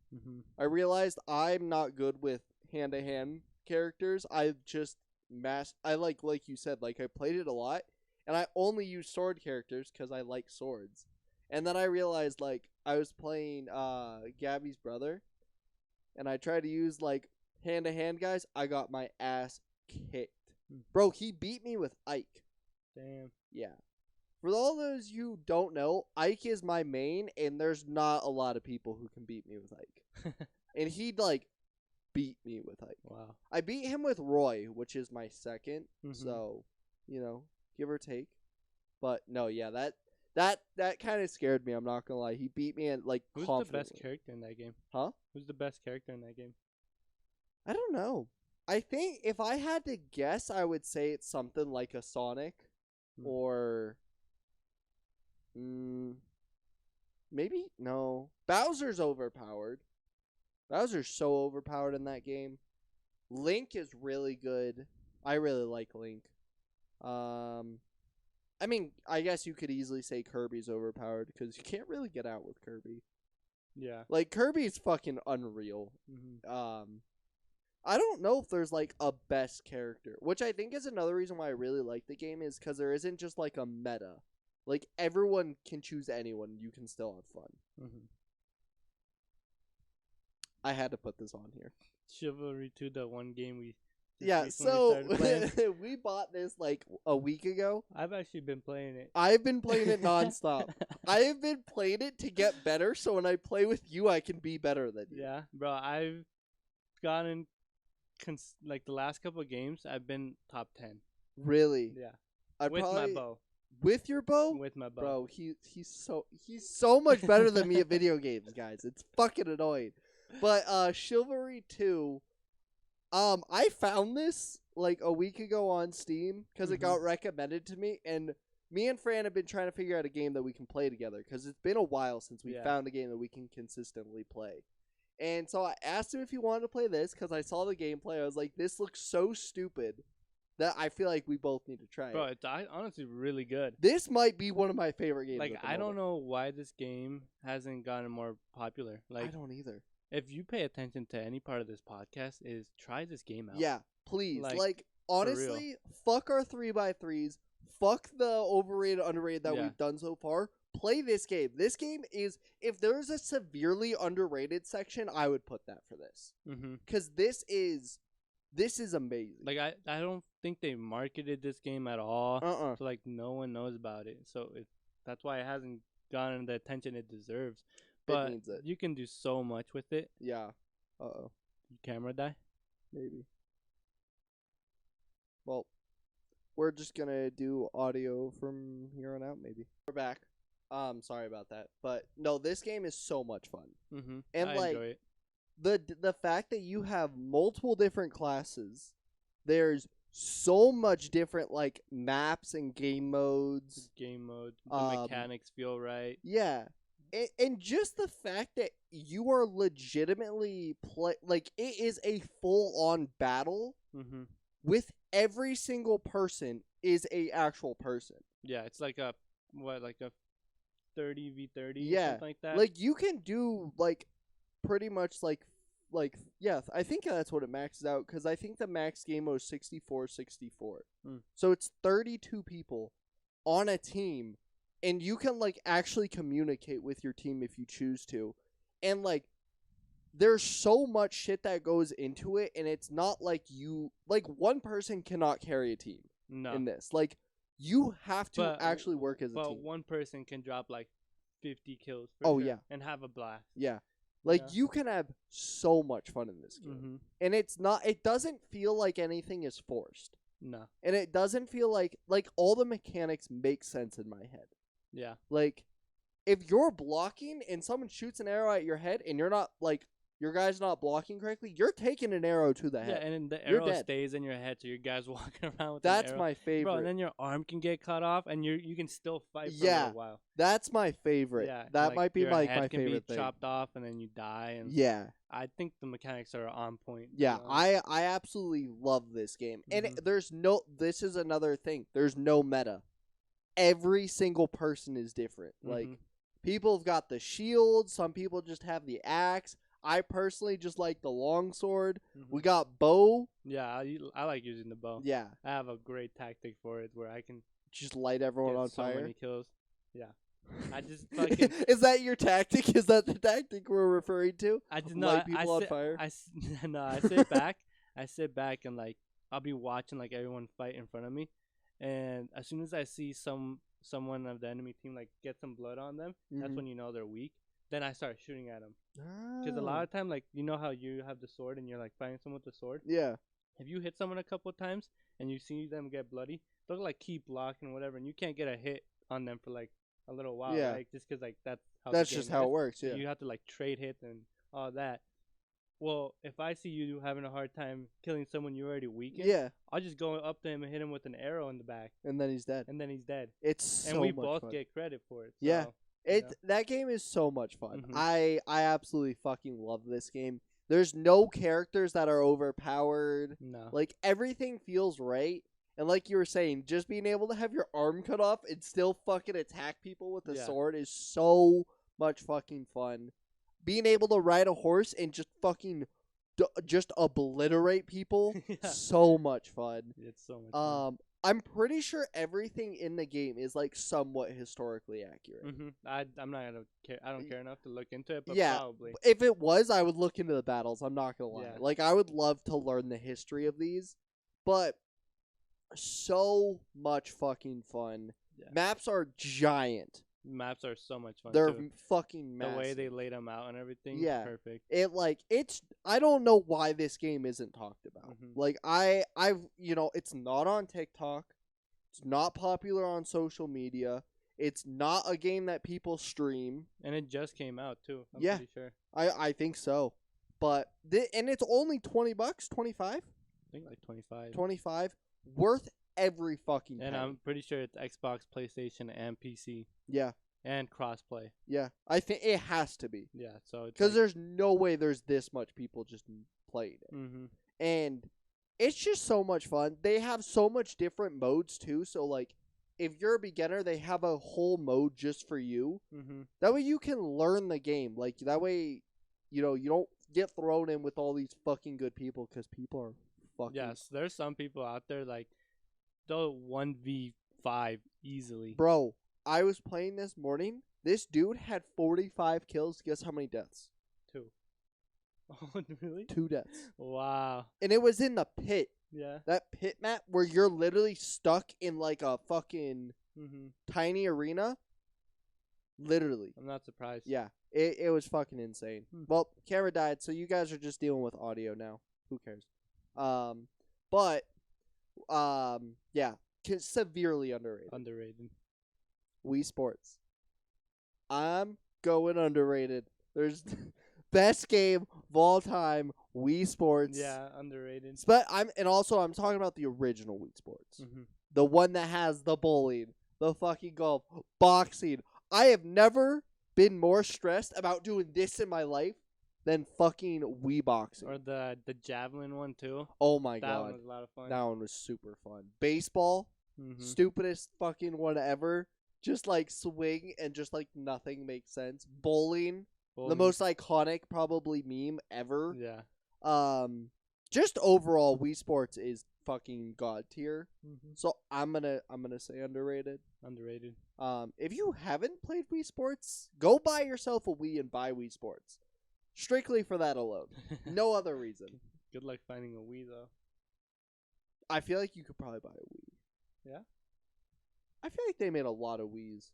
I realized I'm not good with hand-to-hand characters. I just like you said, like I played it a lot, and I only use sword characters because I like swords. And then I realized like I was playing Gabby's brother, and I tried to use like hand-to-hand guys. I got my ass kicked. Bro, he beat me with Ike. Damn. Yeah. For all those you don't know, Ike is my main, and there's not a lot of people who can beat me with Ike. And he'd like beat me with Ike. Wow. I beat him with Roy, which is my second. So, you know, give or take. But no, yeah, that kind of scared me. I'm not gonna lie. He beat me and like. Who's the best character in that game? Huh? Who's the best character in that game? I don't know. I think if I had to guess, I would say it's something like a Sonic, or maybe no. Bowser's overpowered. Bowser's so overpowered in that game. Link is really good. I really like Link. I mean, I guess you could easily say Kirby's overpowered because you can't really get out with Kirby. Yeah. Like Kirby's fucking unreal. I don't know if there's like a best character, which I think is another reason why I really like the game, is because there isn't just like a meta. Like everyone can choose anyone, you can still have fun. I had to put this on here. Chivalry 2, the one game we so we bought this like a week ago. I've actually been playing it. I've been playing it nonstop. I have been playing it to get better, so when I play with you, I can be better than you. Yeah, bro, I've gotten like the last couple of games, I've been top 10. Really? Yeah. With my bow. With your bow? With my bow. Bro, he's so much better than me at video games, guys. It's fucking annoying. But Chivalry 2, I found this like a week ago on Steam because it got recommended to me, and me and Fran have been trying to figure out a game that we can play together because it's been a while since we found a game that we can consistently play. And so I asked him if he wanted to play this because I saw the gameplay. I was like, this looks so stupid that I feel like we both need to try Bro, it. it's honestly really good. This might be one of my favorite games. Like, I don't know why this game hasn't gotten more popular. Like, I don't either. If you pay attention to any part of this podcast, is try this game out. Yeah, please. Like honestly, fuck our 3x3s. Fuck the overrated, underrated that we've done so far. Play this game. This game is, if there's a severely underrated section, I would put that for this. Because this is amazing. Like, I don't think they marketed this game at all. So, like, no one knows about it. So, that's why it hasn't gotten the attention it deserves. But you can do so much with it. Yeah. Uh-oh. Camera die? Maybe. Well, we're just going to do audio from here on out, maybe. We're back. Sorry about that. But, no, this game is so much fun. And, I enjoy it. The fact that you have multiple different classes, there's so much different, like, maps and game modes. The mechanics feel right. Yeah. And just the fact that you are legitimately like, it is a full-on battle with every single person is a actual person. Yeah, it's like a 30v30 yeah, something like that. Like, you can do, like, pretty much, like, yeah, I think that's what it maxes out, because I think the max game mode is 64-64. So it's 32 people on a team, and you can, like, actually communicate with your team if you choose to. And, like, there's so much shit that goes into it, and it's not like one person cannot carry a team in this. Like, you have to actually work as a team. But one person can drop, like, 50 kills for sure, and have a blast. Yeah. Like, you can have so much fun in this game. And it doesn't feel like anything is forced. No. And it doesn't feel like all the mechanics make sense in my head. Yeah. Like, if you're blocking and someone shoots an arrow at your head and you're not, like, your guy's not blocking correctly, you're taking an arrow to the head. Yeah, and then the arrow stays in your head, so your guy's walking around with That's an arrow. my favorite. Bro, and then your arm can get cut off, and you can still fight for a little while. That's my favorite. Yeah, that might be my favorite thing. Your head can be chopped off, and then you die. And I think the mechanics are on point. Yeah, I absolutely love this game. And this is another thing. There's no meta. Every single person is different. Like, people have got the shield. Some people just have the axe. I personally just like the longsword. We got bow. Yeah, I like using the bow. Yeah. I have a great tactic for it where I can just light everyone on fire. So many kills. Yeah. I just fucking... Is that your tactic? Is that the tactic we're referring to? I just light people on fire? I sit back. I sit back and, like, I'll be watching, like, everyone fight in front of me. And as soon as I see someone of the enemy team, like, get some blood on them, that's when you know they're weak. Then I start shooting at them. Because a lot of time, like, you know how you have the sword and you're, like, fighting someone with the sword? Yeah. If you hit someone a couple of times and you see them get bloody, they'll, like, keep blocking whatever, and you can't get a hit on them for, like, a little while, right? Just because, like, that's just how it works, yeah. You have to, like, trade hits and all that. Well, if I see you having a hard time killing someone you're already weakened, I'll just go up to him and hit him with an arrow in the back. And then he's dead. It's so much fun. And we both get credit for it. So, that game is so much fun. I absolutely fucking love this game. There's no characters that are overpowered. No. Like, everything feels right. And like you were saying, just being able to have your arm cut off and still fucking attack people with a sword is so much fucking fun. Being able to ride a horse and just fucking just obliterate people, so much fun. It's so much fun. I'm pretty sure everything in the game is, like, somewhat historically accurate. I'm not gonna care. I don't care enough to look into it, but probably. If it was, I would look into the battles. I'm not gonna lie. Like, I would love to learn the history of these, but so much fucking fun. Maps are giant. Maps are so much fun. They're too. fucking massive. The way they laid them out and everything. Perfect. I don't know why this game isn't talked about. Like, it's not on TikTok. It's not popular on social media. It's not a game that people stream. And it just came out too. I'm pretty sure. I think so. But and it's only $20, 25, I think like 25. 25, worth every fucking And penny. I'm pretty sure it's Xbox, PlayStation, and PC. Yeah. And crossplay. Yeah. I think it has to be. Yeah, so it's because there's no way there's this much people just playing it. Mm-hmm. And it's just so much fun. They have so much different modes too. So like, if you're a beginner, they have a whole mode just for you. Mm-hmm. That way you can learn the game. Like that way, you don't get thrown in with all these fucking good people because people are fucking. Yes, there's some people out there like they'll 1v5 easily. Bro, I was playing this morning. This dude had 45 kills. Guess how many deaths? 2. Oh, really? 2 deaths. Wow. And it was in the pit. Yeah. That pit map where you're literally stuck in like a fucking Mm-hmm. tiny arena. Literally. I'm not surprised. Yeah. It was fucking insane. Well, camera died, so you guys are just dealing with audio now. Who cares? But yeah, severely underrated. Underrated. Wii Sports. I'm going underrated. There's best game of all time, Wii Sports. Yeah, underrated. But I'm talking about the original Wii Sports. Mm-hmm. The one that has the bowling, the fucking golf, boxing. I have never been more stressed about doing this in my life than fucking Wii boxing. Or the javelin one too. Oh my That god. one was a lot of fun. That one was super fun. Baseball, Mm-hmm. stupidest fucking one ever. Just like swing and just like nothing makes sense. Bowling, the most iconic probably meme ever. Yeah. Just overall Wii Sports is fucking god tier. Mm-hmm. So I'm gonna say underrated. Underrated. If you haven't played Wii Sports, go buy yourself a Wii and buy Wii Sports. Strictly for that alone. No other reason. Good luck finding a Wii though. I feel like you could probably buy a Wii. Yeah? I feel like they made a lot of Wiis.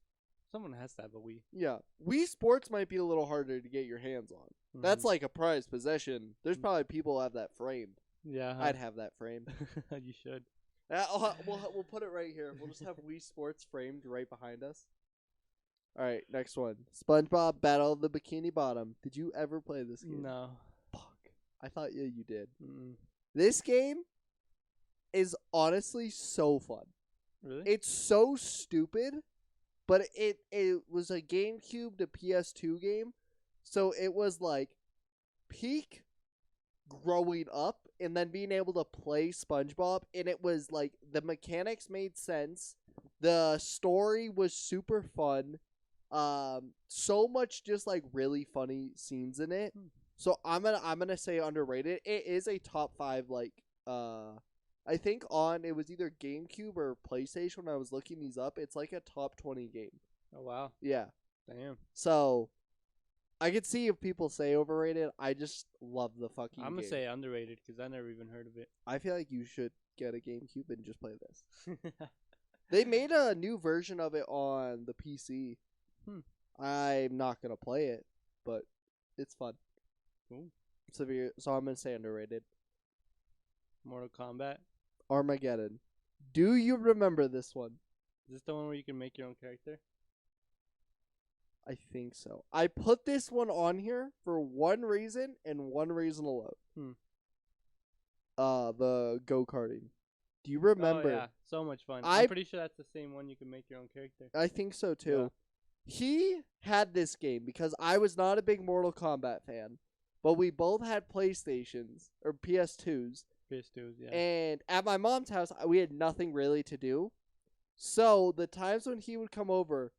Someone has to have a Wii. Yeah. Wii Sports might be a little harder to get your hands on. Mm-hmm. That's like a prized possession. There's probably people who have that framed. Yeah. I'd have that framed. You should. We'll put it right here. We'll just have Wii Sports framed right behind us. All right, next one. SpongeBob Battle of the Bikini Bottom. Did you ever play this game? No. Fuck. I thought you did. Mm-mm. This game is honestly so fun. Really? It's so stupid, but it was a GameCube to PS2 game, so it was like peak growing up and then being able to play SpongeBob, and it was like the mechanics made sense, the story was super fun, so much just like really funny scenes in it. So I'm gonna say underrated. It is a top 5 like I think it was either GameCube or PlayStation when I was looking these up. It's like a top 20 game. Oh, wow. Yeah. Damn. So, I could see if people say overrated. I just love the fucking I'm going game. to say underrated because I never even heard of it. I feel like you should get a GameCube and just play this. They made a new version of it on the PC. I'm not going to play it, but it's fun. Ooh. So I'm going to say underrated. Mortal Kombat. Armageddon. Do you remember this one? Is this the one where you can make your own character? I think so. I put this one on here for one reason and one reason alone. The go-karting. Do you remember? Oh, yeah. So much fun. I'm pretty sure that's the same one you can make your own character. I think so, too. Yeah. He had this game because I was not a big Mortal Kombat fan, but we both had PlayStations or PS2s. PS2s, yeah. And at my mom's house, we had nothing really to do. So the times when he would come over,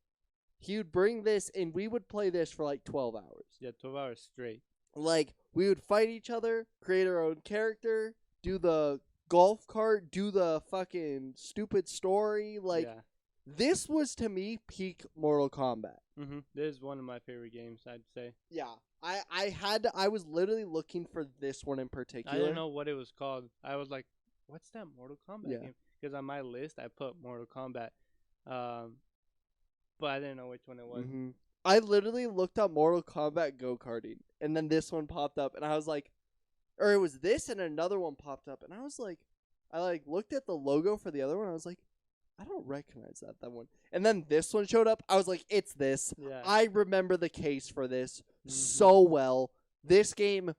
he would bring this, and we would play this for like 12 hours. Yeah, 12 hours straight. Like, we would fight each other, create our own character, do the golf cart, do the fucking stupid story. Like, yeah. This was, to me, peak Mortal Kombat. Mm-hmm. This is one of my favorite games, I'd say. Yeah. I was literally looking for this one in particular. I didn't know what it was called. I was like, what's that Mortal Kombat game? Because on my list, I put Mortal Kombat. But I didn't know which one it was. Mm-hmm. I literally looked up Mortal Kombat go-karting, and then this one popped up, and I was like, or it was this, and another one popped up, and I was like, I looked at the logo for the other one, I was like, I don't recognize that one. And then this one showed up, I was like, it's this. Yeah. I remember the case for this so well. This game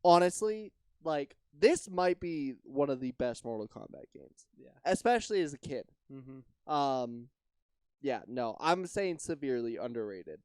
honestly, like, this might be one of the best Mortal Kombat games. Yeah. Especially as a kid. Mm-hmm. Yeah, no, I'm saying severely underrated.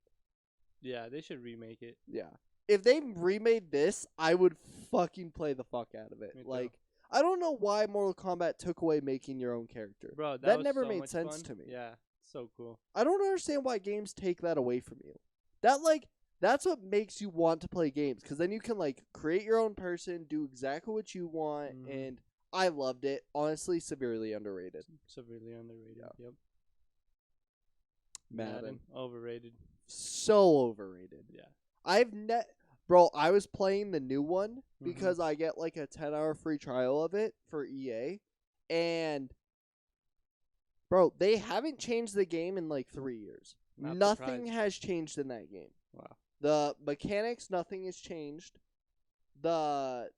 Yeah, they should remake it. Yeah. If they remade this, I would fucking play the fuck out of it. Like, I don't know why Mortal Kombat took away making your own character. Bro, that was never so made much sense fun. to me. Yeah, so cool. I don't understand why games take that away from you. That's what makes you want to play games, because then you can, like, create your own person, do exactly what you want, and I loved it. Honestly, severely underrated. Severely underrated. Yeah. Yep. Madden. Overrated. So overrated. Yeah. Bro, I was playing the new one because I get like a 10-hour free trial of it for EA, and bro, they haven't changed the game in like 3 years. Nothing has changed in that game. Wow. The mechanics, nothing has changed. The,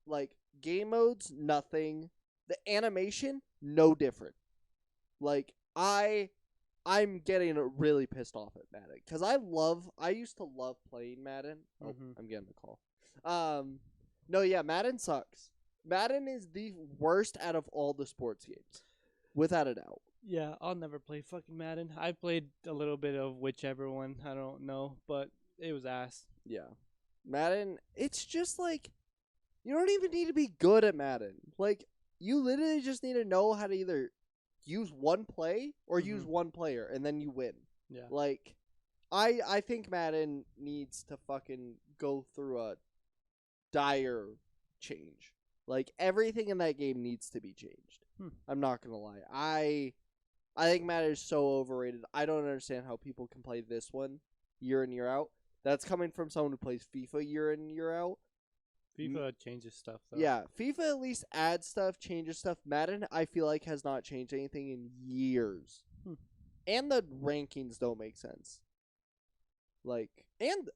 like, game modes, nothing. The animation, no different. Like, I'm getting really pissed off at Madden, because I used to love playing Madden. Oh, I'm getting a call. No, yeah, Madden sucks. Madden is the worst out of all the sports games, without a doubt. Yeah, I'll never play fucking Madden. I played a little bit of whichever one, I don't know, but it was ass. Yeah. Madden, it's just like, you don't even need to be good at Madden. Like, you literally just need to know how to either use one play or use one player, and then you win. Yeah. Like, I think Madden needs to fucking go through a dire change. Like, everything in that game needs to be changed. I'm not gonna lie. I think Madden is so overrated. I don't understand how people can play this one year in, year out. That's coming from someone who plays FIFA year in, year out. FIFA changes stuff, though. Yeah, FIFA at least adds stuff, changes stuff. Madden, I feel like, has not changed anything in years. And the rankings don't make sense. Like, and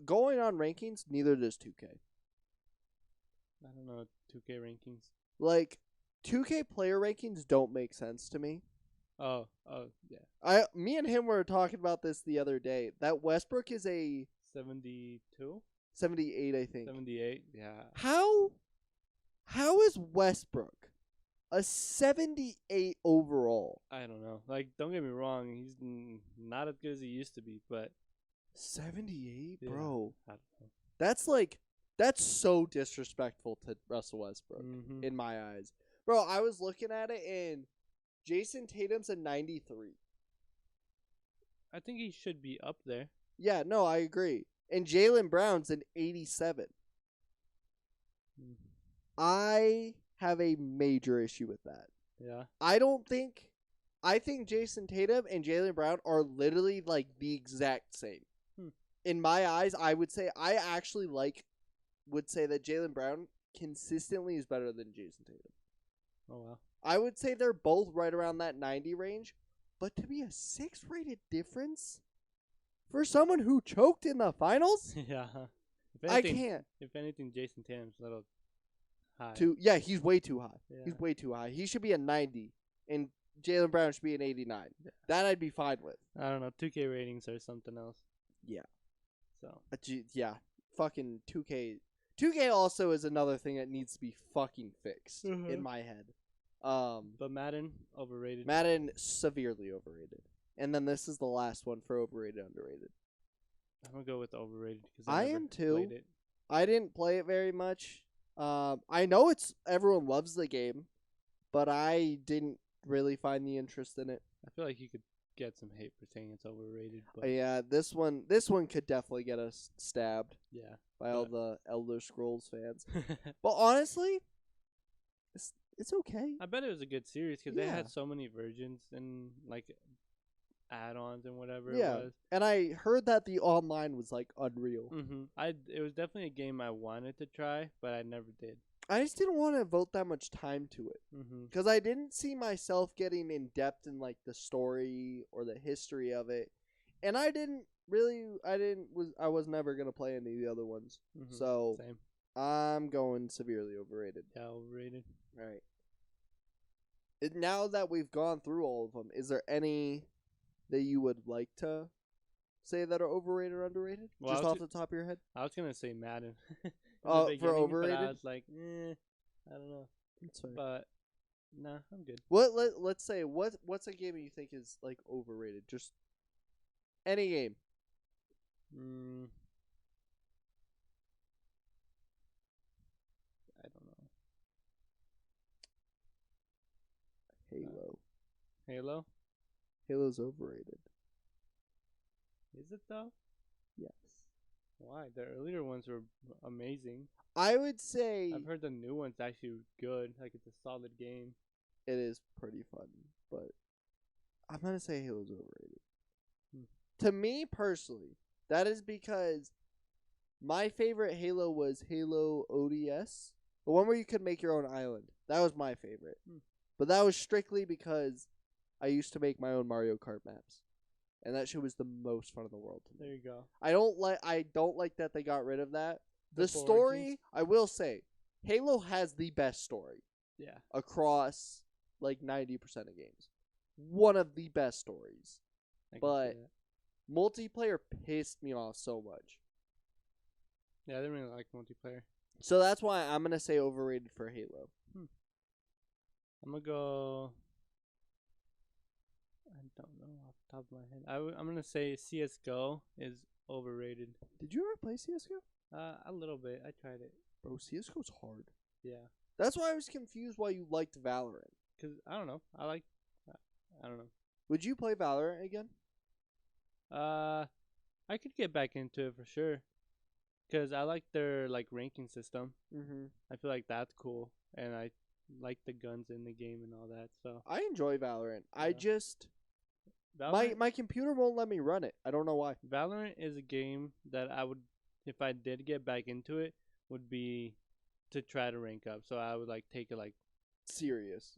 going on rankings, neither does 2K. I don't know 2K rankings. Like, 2K player rankings don't make sense to me. Oh, yeah. Me and him were talking about this the other day. That Westbrook is a 72? 78, I think. 78, yeah. How is Westbrook a 78 overall? I don't know. Like, don't get me wrong, he's not as good as he used to be, but 78, yeah, bro. I don't know. That's so disrespectful to Russell Westbrook in my eyes. Bro, I was looking at it, and Jason Tatum's a 93. I think he should be up there. Yeah, no, I agree. And Jaylen Brown's an 87. I have a major issue with that. Yeah. I think Jason Tatum and Jaylen Brown are literally like the exact same. In my eyes, I would say that Jaylen Brown consistently is better than Jason Tatum. Oh, wow. I would say they're both right around that 90 range, but to be a 6 rated difference for someone who choked in the finals? Yeah. I can't. If anything, Jason Tatum's a little high. Yeah, he's way too high. Yeah. He's way too high. He should be a 90, and Jaylen Brown should be an 89. Yeah. That I'd be fine with. I don't know. 2K ratings or something else. Yeah. So. Yeah. Fucking 2K. 2K also is another thing that needs to be fucking fixed in my head. But Madden, overrated. Madden, severely overrated. And then this is the last one for overrated, underrated. I'm going to go with overrated because I am too. I didn't play it very much. I know everyone loves the game, but I didn't really find the interest in it. I feel like you could get some hate for saying it's overrated. But yeah, this one could definitely get us stabbed. Yeah. By all the Elder Scrolls fans. But honestly, it's okay. I bet it was a good series because they had so many versions and like add-ons and whatever it was. And I heard that the online was like unreal. It was definitely a game I wanted to try, but I never did. I just didn't want to devote that much time to it because I didn't see myself getting in depth in like the story or the history of it, and I was never gonna play any of the other ones. So same. I'm going severely overrated. Yeah, overrated. All right. Now that we've gone through all of them, is there any that you would like to say that are overrated or underrated? Just off the top of your head? I was going to say Madden. For overrated? But I was like, I don't know. That's fine. But nah, I'm good. Let's say what's a game you think is like overrated? Just any game. I don't know. Halo. Halo? Halo's overrated. Is it though? Yes. Why? The earlier ones were amazing. I would say I've heard the new one's actually good. Like it's a solid game. it is pretty fun, but I'm gonna say Halo's overrated. To me personally, that is because my favorite Halo was Halo ODS, the one where you could make your own island. That was my favorite, but that was strictly because I used to make my own Mario Kart maps, and that shit was the most fun in the world to me. There you go. I don't like that they got rid of that. The story, origins? I will say, Halo has the best story. Yeah. Across like 90% of games. One of the best stories. But multiplayer pissed me off so much. Yeah, I didn't really like multiplayer. So that's why I'm going to say overrated for Halo. I'm going to go... I don't know off the top of my head. I'm going to say CSGO is overrated. Did you ever play CSGO? A little bit. I tried it. Bro, CSGO's hard. Yeah. That's why I was confused why you liked Valorant. Because, I don't know. I don't know. Would you play Valorant again? I could get back into it for sure. Because I like their, like, ranking system. I feel like that's cool. And I like the guns in the game and all that, so. I enjoy Valorant. Yeah. I just... Valorant, my computer won't let me run it. I don't know why. Valorant is a game that I would, if I did get back into it, would be to try to rank up. So I would like take it like serious.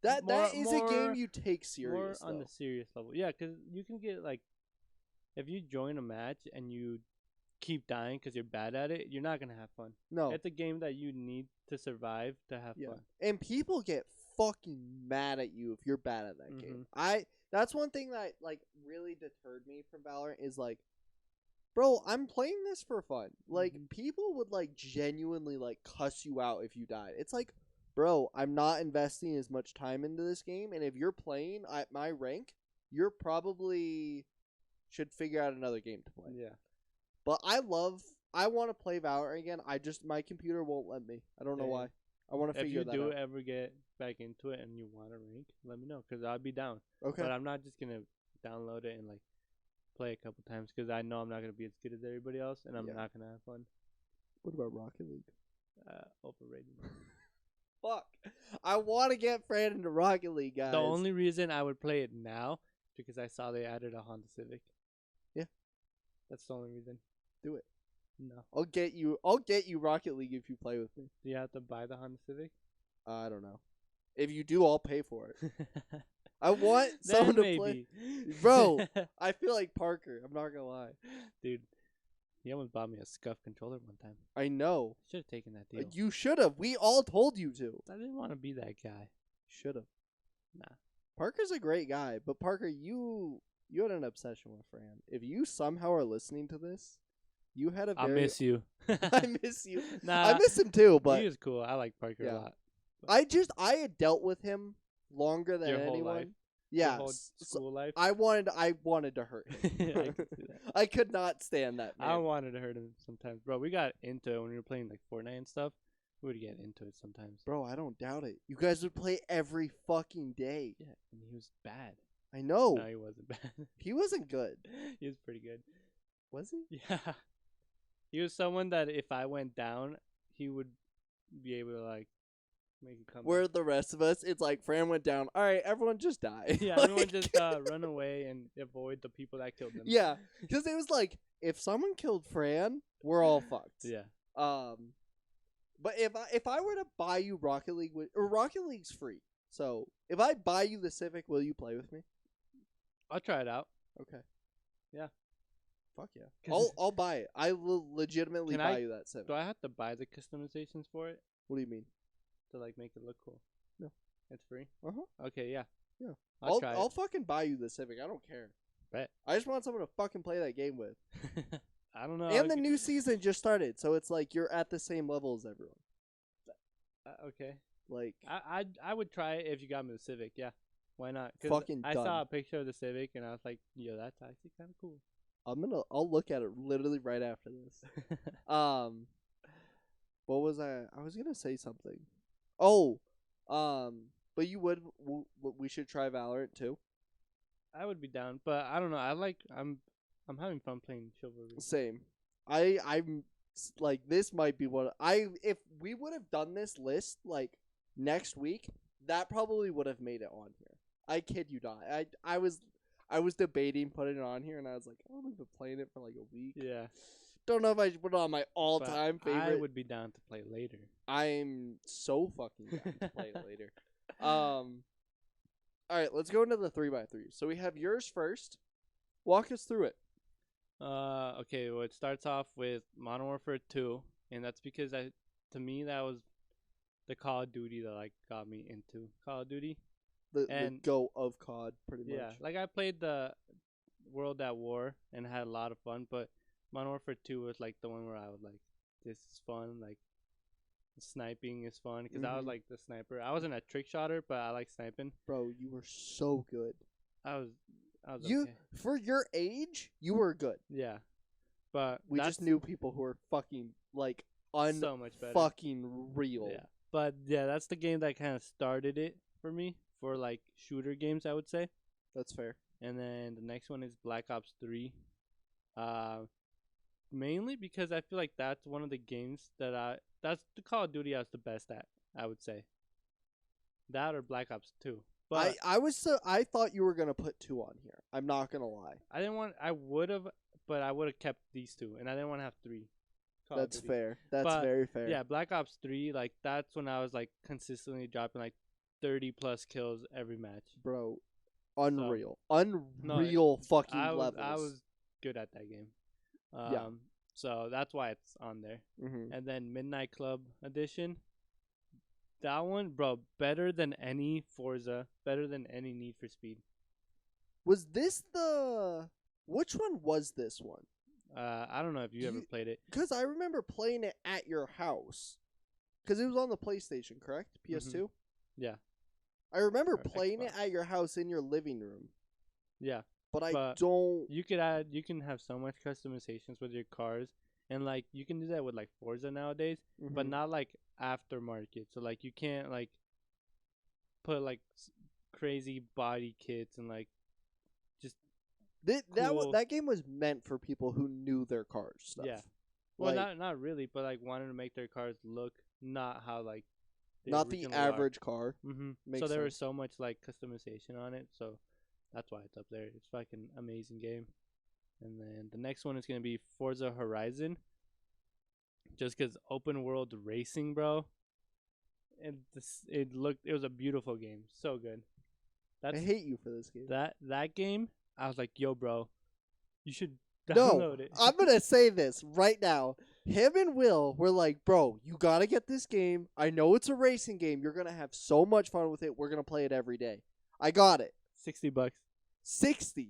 That is a game you take serious. More on the serious level. Yeah, because you can get like, if you join a match and you keep dying because you're bad at it, you're not gonna have fun. No, it's a game that you need to survive to have fun. And people get fucking mad at you if you're bad at that game. That's one thing that like really deterred me from Valorant is like, bro, I'm playing this for fun. Like people would like genuinely like cuss you out if you died. It's like, bro, I'm not investing as much time into this game, and if you're playing at my rank, you're probably should figure out another game to play. Yeah. But I want to play Valorant again. My computer won't let me. I don't know why. I want to figure that out. If you do ever get back into it and you want to rank, let me know because I'll be down. Okay. But I'm not just gonna download it and like play a couple times because I know I'm not gonna be as good as everybody else and I'm not gonna have fun. What about Rocket League? Overrated. Fuck. I want to get Fran into Rocket League, guys. The only reason I would play it now because I saw they added a Honda Civic. Yeah. That's the only reason. Do it. No. I'll get you Rocket League if you play with me. Do you have to buy the Honda Civic? I don't know. If you do, I'll pay for it. I want someone to play. Bro, I feel like Parker. I'm not gonna lie. Dude, he almost bought me a scuff controller one time. I know. Should have taken that deal. You should have. We all told you to. I didn't want to be that guy. Should have. Nah. Parker's a great guy, but Parker, you had an obsession with Fran. If you somehow are listening to this, you had a very... I miss you. I miss you. Nah, I miss him too, but... He was cool. I like Parker a lot. But I had dealt with him longer than your anyone. Whole life? Yeah. Your whole school life? I wanted to hurt him. I could see that. I could not stand that, man. I wanted to hurt him sometimes. Bro, we got into it when we were playing like Fortnite and stuff. We would get into it sometimes. Bro, I don't doubt it. You guys would play every fucking day. Yeah, and he was bad. I know. No, he wasn't bad. He wasn't good. He was pretty good. Was he? Yeah. He was someone that if I went down, he would be able to like make a comeback. Where the rest of us, it's like Fran went down. All right, everyone just die. Yeah, everyone just run away and avoid the people that killed them. Yeah, because it was like if someone killed Fran, we're all fucked. Yeah. But if I were to buy you Rocket League, Rocket League's free. So if I buy you the Civic, will you play with me? I'll try it out. Okay. Yeah. Fuck yeah. I'll buy it. I will legitimately buy you that Civic. Do I have to buy the customizations for it? What do you mean? To like make it look cool. No. It's free? Uh-huh. Okay, yeah. Yeah. I'll try it. I'll fucking buy you the Civic. I don't care. Bet. I just want someone to fucking play that game with. I don't know. And the new season just started, so it's like you're at the same level as everyone. Okay. Like I would try it if you got me the Civic. Yeah, why not? fucking I done. saw a picture of the Civic and I was like, yo, that's actually kind of cool. I'll look at it literally right after this. What was I? I was gonna say something. Oh, but we should try Valorant too. I would be down, but I don't know. I'm having fun playing Chivalry. Same. I'm like this might be what if we would have done this list like next week, that probably would have made it on here. I kid you not. I was debating putting it on here, and I was like, I've only been playing it for like a week. Yeah. Don't know if I should put it on my all-time favorite. I would be down to play later. I'm so fucking down to play it later. All right, let's go into the 3x3. So we have yours first. Walk us through it. Okay. Well, it starts off with Modern Warfare 2, and that's because to me, that was the Call of Duty that like got me into Call of Duty. The go of COD, pretty much. Yeah, like I played the World at War and had a lot of fun, but Modern Warfare 2 was like the one where I was like, this is fun. Like, sniping is fun because I was like the sniper. I wasn't a trick shotter, but I like sniping. Bro, you were so good. I was okay. For your age, you were good. Yeah, but we just knew people who were fucking like so much better. Fucking real. Yeah, but yeah, that's the game that kind of started it for me for like shooter games, I would say. That's fair. And then the next one is Black Ops 3. Mainly because I feel like that's one of the games that's the Call of Duty I was the best at, I would say. That or Black Ops 2. But I thought you were gonna put 2 on here. I'm not gonna lie. I would have, but I would have kept these 2, and I didn't want to have 3. That's fair. That's very fair. Yeah, Black Ops 3, like that's when I was like consistently dropping like 30 plus kills every match. Bro, unreal. Fucking levels. I was good at that game. Yeah. So that's why it's on there. Mm-hmm. And then Midnight Club Edition. That one, bro, better than any Forza, better than any Need for Speed. Was this which one was this one? I don't know if you ever played it. Because I remember playing it at your house. Because it was on the PlayStation, correct? PS2? Mm-hmm. Yeah. I remember playing it at your house in your living room. Yeah. But don't. You can have so much customizations with your cars, and like you can do that with like Forza nowadays, but not like aftermarket. So like you can't like put like crazy body kits and like just that game was meant for people who knew their cars stuff. Yeah. Well, not really, but like wanted to make their cars look not how like not the average car. Mm-hmm. So there was so much like customization on it, so that's why it's up there. It's fucking amazing game. And then the next one is gonna be Forza Horizon. Just because open world racing, bro. And it was a beautiful game, so good. I hate you for this game. That game, I was like, yo, bro, you should download it. I'm gonna say this right now. Him and Will were like, bro, you gotta get this game. I know it's a racing game. You're gonna have so much fun with it. We're gonna play it every day. I got it. $60. 60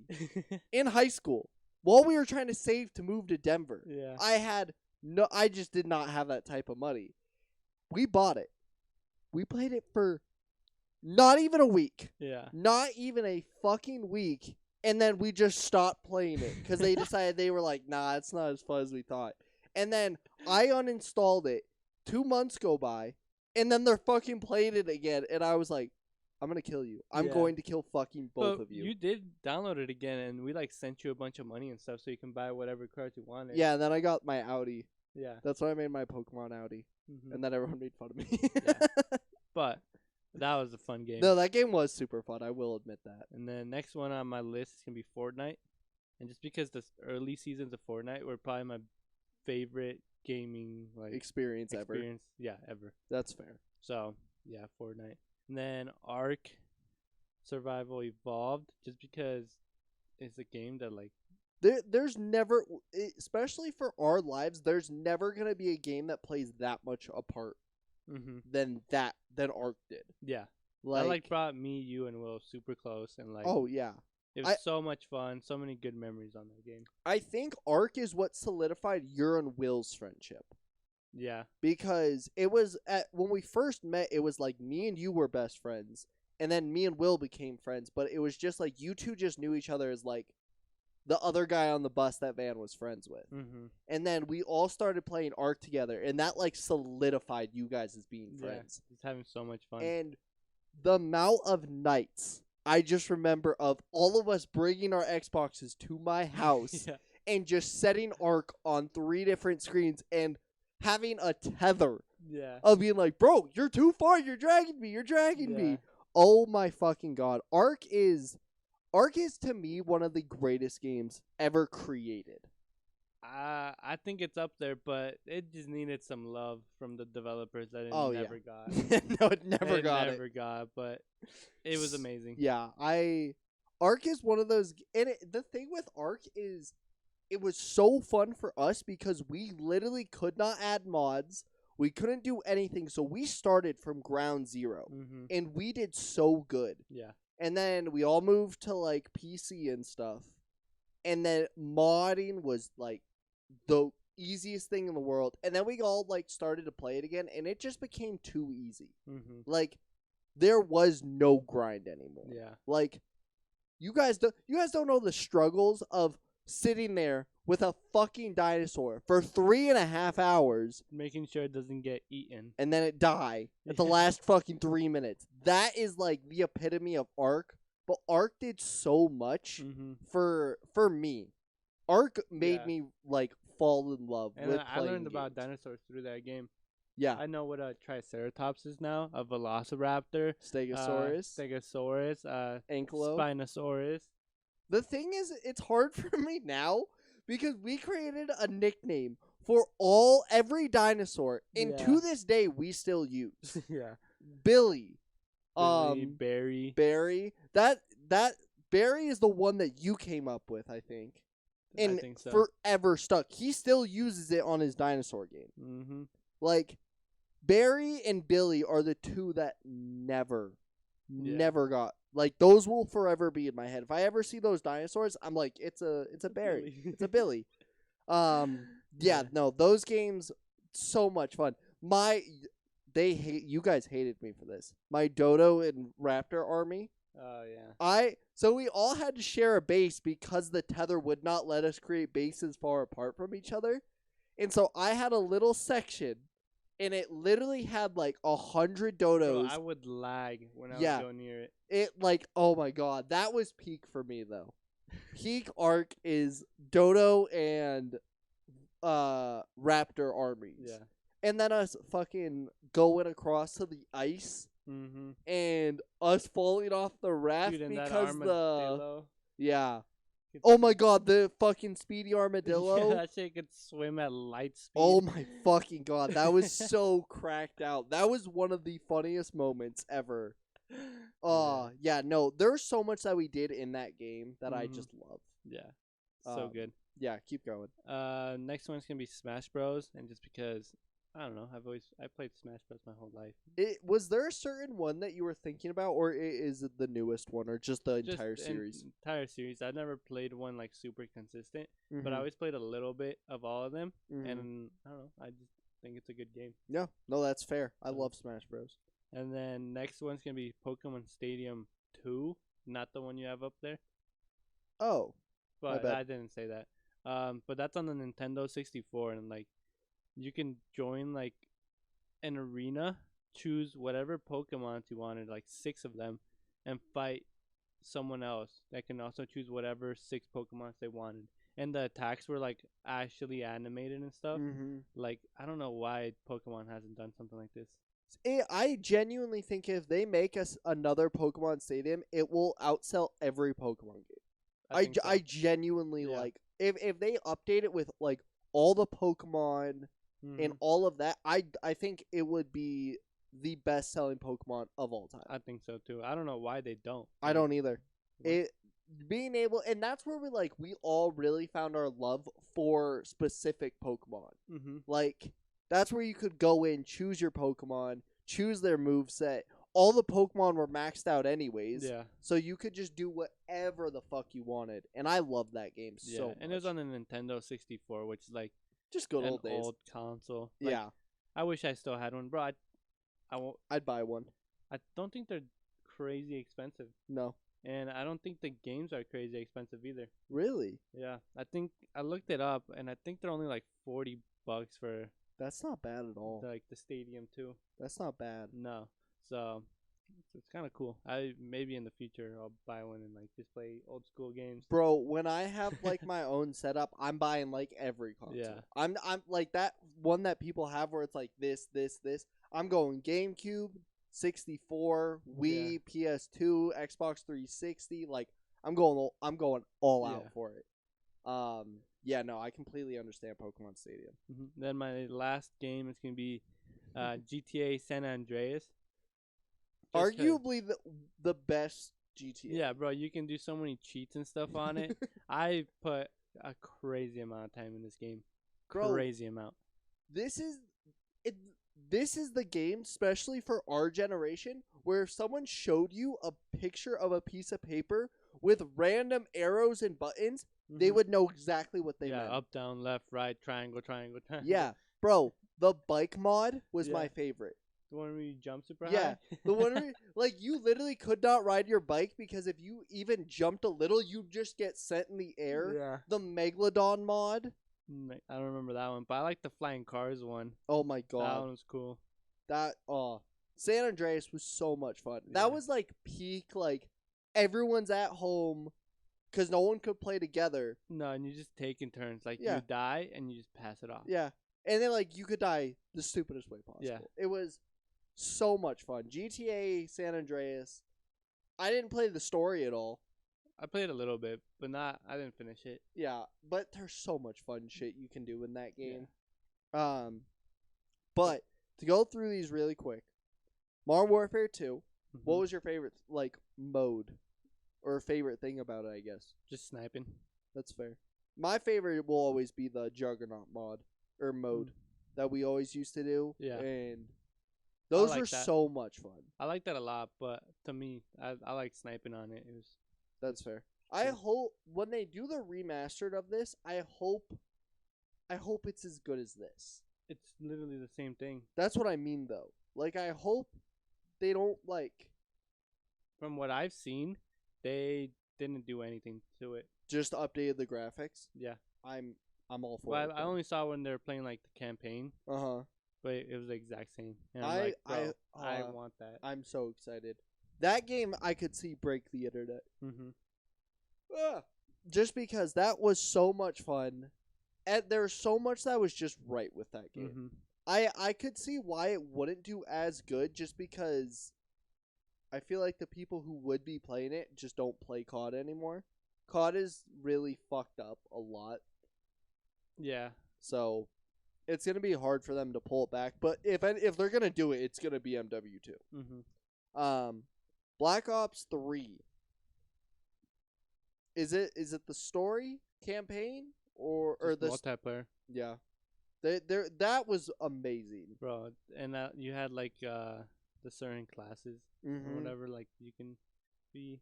in high school while we were trying to save to move to Denver. Yeah. I just did not have that type of money. We bought it. We played it for not even a week. Yeah. Not even a fucking week. And then we just stopped playing it because they decided they were like, nah, it's not as fun as we thought. And then I uninstalled it. 2 months go by. And then they're fucking playing it again. And I was like, I'm going to kill you. I'm going to kill fucking both of you. You did download it again, and we like sent you a bunch of money and stuff so you can buy whatever cars you wanted. Yeah, and then I got my Audi. Yeah. That's why I made my Pokemon Audi. Mm-hmm. And then everyone made fun of me. Yeah. But that was a fun game. No, that game was super fun. I will admit that. And then next one on my list is going to be Fortnite. And just because the early seasons of Fortnite were probably my favorite gaming experience ever. Yeah, ever. That's fair. So, yeah, Fortnite. And then Ark Survival Evolved, just because it's a game that like there's never, especially for our lives, there's never gonna be a game that plays that much apart than Ark did. Yeah, that like brought me, you, and Will super close, and like oh yeah, It was so much fun. So many good memories on that game. I think Ark is what solidified your and Will's friendship. Yeah. Because it was when we first met, it was like me and you were best friends. And then me and Will became friends. But it was just like you two just knew each other as like the other guy on the bus that Van was friends with. Mm-hmm. And then we all started playing Ark together. And that like solidified you guys as being friends. Just having so much fun. And the amount of nights I just remember of all of us bringing our Xboxes to my house and just setting Ark on 3 different screens and having a tether of being like, bro, you're too far. You're dragging me. Oh my fucking God. Ark is to me one of the greatest games ever created. I think it's up there, but it just needed some love from the developers that it never got. No, it never got, but it was amazing. Yeah, Ark is one of those, and the thing with Ark is it was so fun for us because we literally could not add mods. We couldn't do anything, so we started from ground zero, and we did so good. Yeah. And then we all moved to, like, PC and stuff, and then modding was, like, the easiest thing in the world. And then we all, like, started to play it again, and it just became too easy. Like, there was no grind anymore. Yeah. Like, you guys don't know the struggles of sitting there with a fucking dinosaur for 3.5 hours, making sure it doesn't get eaten, and then it die at the last fucking 3 minutes. That is like the epitome of Ark. But Ark did so much for me. Ark made me like fall in love with playing I learned games. about dinosaurs through that game. Yeah, I know what a Triceratops is now, a Velociraptor, Stegosaurus, Ankylo, Spinosaurus. The thing is, it's hard for me now because we created a nickname for every dinosaur, and to this day we still use. Billy, Barry. That Barry is the one that you came up with, I think. And I think so. Forever stuck. He still uses it on his dinosaur game. Like, Barry and Billy are the two that never got. Like, those will forever be in my head. If I ever see those dinosaurs, I'm like, it's a Barry. It's a Billy. No, those games, so much fun. You guys hated me for this. My Dodo and Raptor army. Oh, yeah. So we all had to share a base because the tether would not let us create bases far apart from each other. And so I had a little section, and it literally had like 100 dodos. Bro, I would lag when I would go near it. It like, oh my God, that was peak for me though. Peak Ark is Dodo and Raptor armies. Yeah. And then us fucking going across to the ice. And us falling off the raft because oh my God, the fucking speedy armadillo. That shit could swim at light speed. Oh my fucking God, that was so cracked out. That was one of the funniest moments ever. No, there's so much that we did in that game that I just love. Yeah, so good. Yeah, keep going. Next one's gonna be Smash Bros. And just because I don't know, I played Smash Bros. My whole life. Was there a certain one that you were thinking about, or is it the newest one, or just the entire series? Entire series. I never played one like super consistent, but I always played a little bit of all of them, and I don't know. I just think it's a good game. Yeah, no, that's fair. I love Smash Bros. And then next one's gonna be Pokemon Stadium 2, not the one you have up there. Oh, but I didn't say that. But that's on the Nintendo 64, and like. You can join like an arena, choose whatever Pokemon you wanted, like 6 of them, and fight someone else that can also choose whatever 6 Pokemon they wanted. And the attacks were like actually animated and stuff. Like, I don't know why Pokemon hasn't done something like this. I genuinely think if they make us another Pokemon Stadium, it will outsell every Pokemon game. I genuinely like if they update it with like all the Pokemon. And all of that, I think it would be the best-selling Pokemon of all time. I think so, too. I don't know why they don't. I don't either. Being able... And that's where we all really found our love for specific Pokemon. Like, that's where you could go in, choose your Pokemon, choose their moveset. all the Pokemon were maxed out anyways. Yeah. So you could just do whatever the fuck you wanted. And I love that game so much. And it was on the Nintendo 64, which is like just good an old days. old console. Like, yeah. I wish I still had one, bro. I'd buy one. I don't think they're crazy expensive. No. And I don't think the games are crazy expensive either. Really? Yeah. I think I looked it up, and I think they're only like $40 for. That's not bad at all. Like the stadium too. That's not bad. No. So it's kind of cool. Maybe in the future I'll buy one and like just play old school games. Bro, when I have like my own setup, I'm buying like every console. Yeah. I'm like that one that people have where it's like this. I'm going GameCube, 64, Wii, PS2, Xbox 360. Like I'm going all out for it. Yeah, no, I completely understand Pokemon Stadium. Mm-hmm. Then my last game is gonna be GTA San Andreas. Arguably the best GTA. Yeah, bro, you can do so many cheats and stuff on it. I put a crazy amount of time in this game. Crazy amount. This is the game, especially for our generation, where if someone showed you a picture of a piece of paper with random arrows and buttons, they would know exactly what they meant. Yeah, up, down, left, right, triangle. Yeah, bro, the bike mod was my favorite. The one where you jump super high? Yeah, the one where, like, you literally could not ride your bike because if you even jumped a little, you'd just get sent in the air. Yeah. The Megalodon mod. I don't remember that one, but I like the flying cars one. Oh, my God. That one was cool. San Andreas was so much fun. Yeah. That was, like, peak, like, everyone's at home because no one could play together. No, and you're just taking turns. Like, you die, and you just pass it off. Yeah. And then, like, you could die the stupidest way possible. Yeah. It was so much fun. GTA San Andreas. I didn't play the story at all. I played a little bit, but I didn't finish it. Yeah, but there's so much fun shit you can do in that game. Yeah. But to go through these really quick, Modern Warfare 2, what was your favorite, like, mode? Or favorite thing about it, I guess? Just sniping. That's fair. My favorite will always be the Juggernaut mod, or mode, that we always used to do. Yeah. And those were so much fun. I like that a lot, but to me, I like sniping on it. That's fair. I hope when they do the remastered of this, I hope it's as good as this. It's literally the same thing. That's what I mean, though. Like, I hope they don't, like... From what I've seen, they didn't do anything to it. Just updated the graphics? Yeah. I'm all for it. I only saw when they were playing, like, the campaign. Uh-huh. But it was the exact same. And I'm like, bro, I want that. I'm so excited. That game, I could see break the internet. Just because that was so much fun. And there's so much that was just right with that game. I could see why it wouldn't do as good just because I feel like the people who would be playing it just don't play COD anymore. COD is really fucked up a lot. Yeah. So it's going to be hard for them to pull it back. But if they're going to do it, it's going to be MW2. Black Ops 3. Is it the story campaign or the multiplayer? Yeah. That was amazing, bro. And you had like the certain classes or whatever, like you can be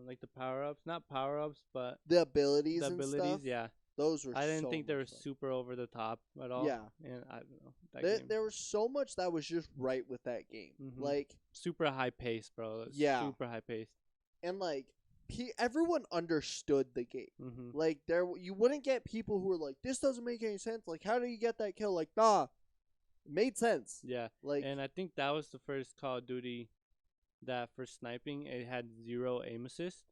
like the power-ups, not power-ups, but the abilities and stuff. Yeah. Those were I didn't think they were fun. super over the top at all. Yeah. And I don't know. There was so much that was just right with that game. Like super high pace, bro. Yeah. Super high pace. And like everyone understood the game. Like you wouldn't get people who were like, this doesn't make any sense. Like, how do you get that kill? Like, nah. It made sense. Yeah. Like, and I think that was the first Call of Duty that for sniping it had 0 aim assist.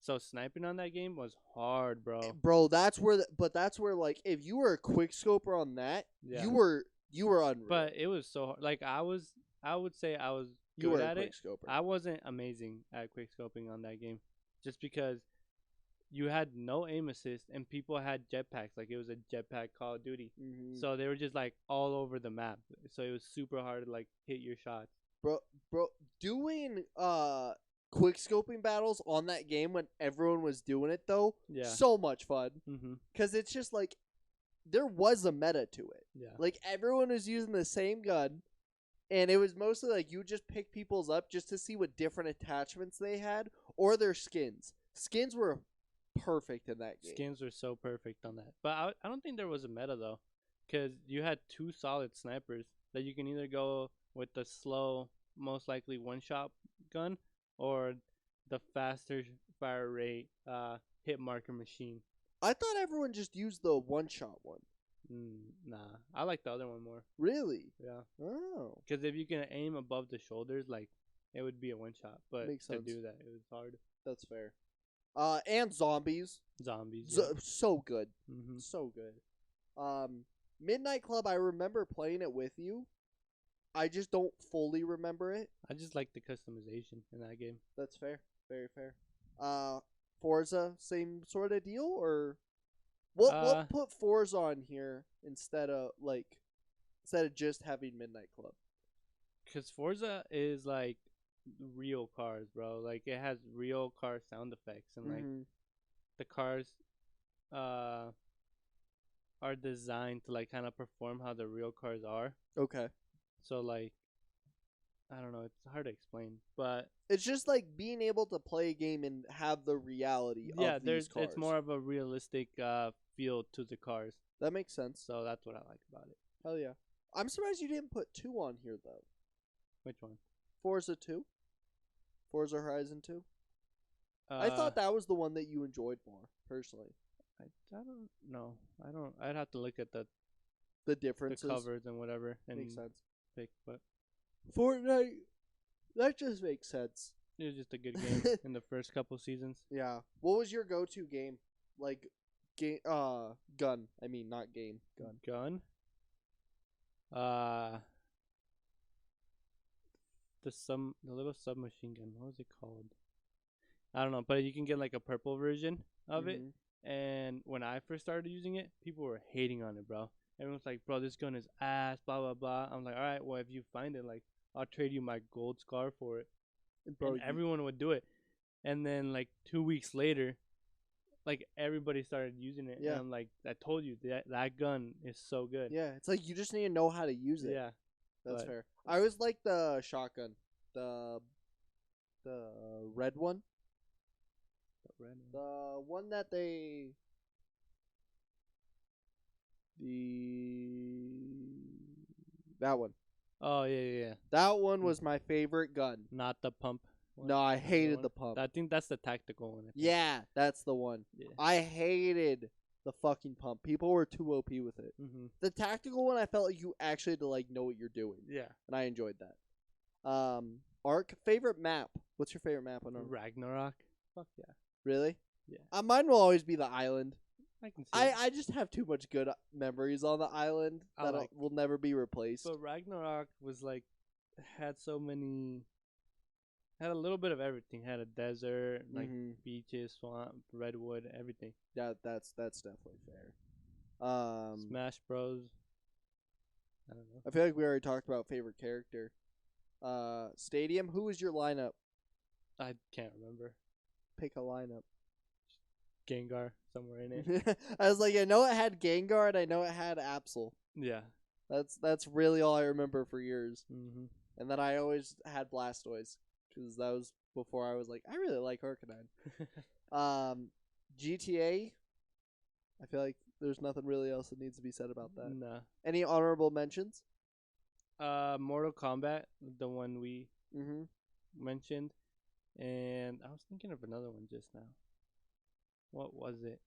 So sniping on that game was hard, bro. Bro, that's where like if you were a quick scoper on that, you were unreal. But it was so hard. Like I would say I was good at it. I wasn't amazing at quick scoping on that game, just because you had no aim assist and people had jetpacks. Like it was a jetpack Call of Duty, so they were just like all over the map. So it was super hard to like hit your shots. Bro, doing quick scoping battles on that game when everyone was doing it though, so much fun. Because it's just like there was a meta to it. Yeah, like everyone was using the same gun, And it was mostly like you would just pick people's up just to see what different attachments they had or their skins. Skins were perfect in that game. Skins were so perfect on that. But I don't think there was a meta though, because you had two solid snipers that you can either go with the slow, most likely one-shot gun, or the faster fire rate hit marker machine. I thought everyone just used the one-shot one. Nah, I like the other one more. Really? Yeah. Oh. Because if you can aim above the shoulders, like it would be a one-shot. But Makes to sense. do that, it was hard. That's fair. And zombies. Zombies. Yeah. So good. Mm-hmm. So good. Midnight Club, I remember playing it with you. I just don't fully remember it. I just like the customization in that game. That's fair. Very fair. Forza, same sort of deal, or what put Forza on here instead of just having Midnight Club? Because Forza is like real cars, bro. Like it has real car sound effects, and like the cars are designed to like kind of perform how the real cars are. Okay. So like, I don't know, it's hard to explain, but it's just like being able to play a game and have the reality of these cars. It's more of a realistic feel to the cars. That makes sense. So that's what I like about it. Hell yeah. I'm surprised you didn't put 2 on here though. Which one? Forza 2? Forza Horizon 2? I thought that was the one that you enjoyed more, personally. I don't know. I'd have to look at the differences. The covers and whatever. And makes sense. Pick, but Fortnite, that just makes sense. It was just a good game in the first couple seasons. Yeah. What was your go-to game? Like, gun. I mean, not game. Gun. Gun? The little submachine gun. What was it called? I don't know, but you can get like a purple version of it. And when I first started using it, people were hating on it, bro. Everyone's like, bro, this gun is ass, blah, blah, blah. I'm like, all right, well, if you find it, like, I'll trade you my gold scar for it. And everyone would do it. And then, like, 2 weeks later, like, everybody started using it. Yeah. And I'm like, I told you, that gun is so good. Yeah, it's like you just need to know how to use it. Yeah. That's fair. I always like the shotgun. The red one. The red one. The one that they... That one. Oh, yeah. That one was my favorite gun. Not the pump one? No, I hated the pump. I think that's the tactical one. Yeah, that's the one. Yeah. I hated the fucking pump. People were too OP with it. The tactical one, I felt like you actually had to like know what you're doing. Yeah. And I enjoyed that. Ark, favorite map. What's your favorite map on Ark? Ragnarok. Fuck yeah. Really? Yeah. Mine will always be the island. I can see I just have too much good memories on the island that will never be replaced. But Ragnarok was like, had a little bit of everything. Had a desert, like beaches, swamp, redwood, everything. Yeah, that's definitely fair. Smash Bros. I don't know. I feel like we already talked about favorite character. Stadium. Who was your lineup? I can't remember. Pick a lineup. Gengar somewhere in it. I was like, I know it had Gengar and I know it had Absol. Yeah. That's really all I remember for years. And then I always had Blastoise because that was before I was like, I really like Arcanine. GTA. I feel like there's nothing really else that needs to be said about that. Nah. Any honorable mentions? Mortal Kombat, the one we mentioned, and I was thinking of another one just now. What was it?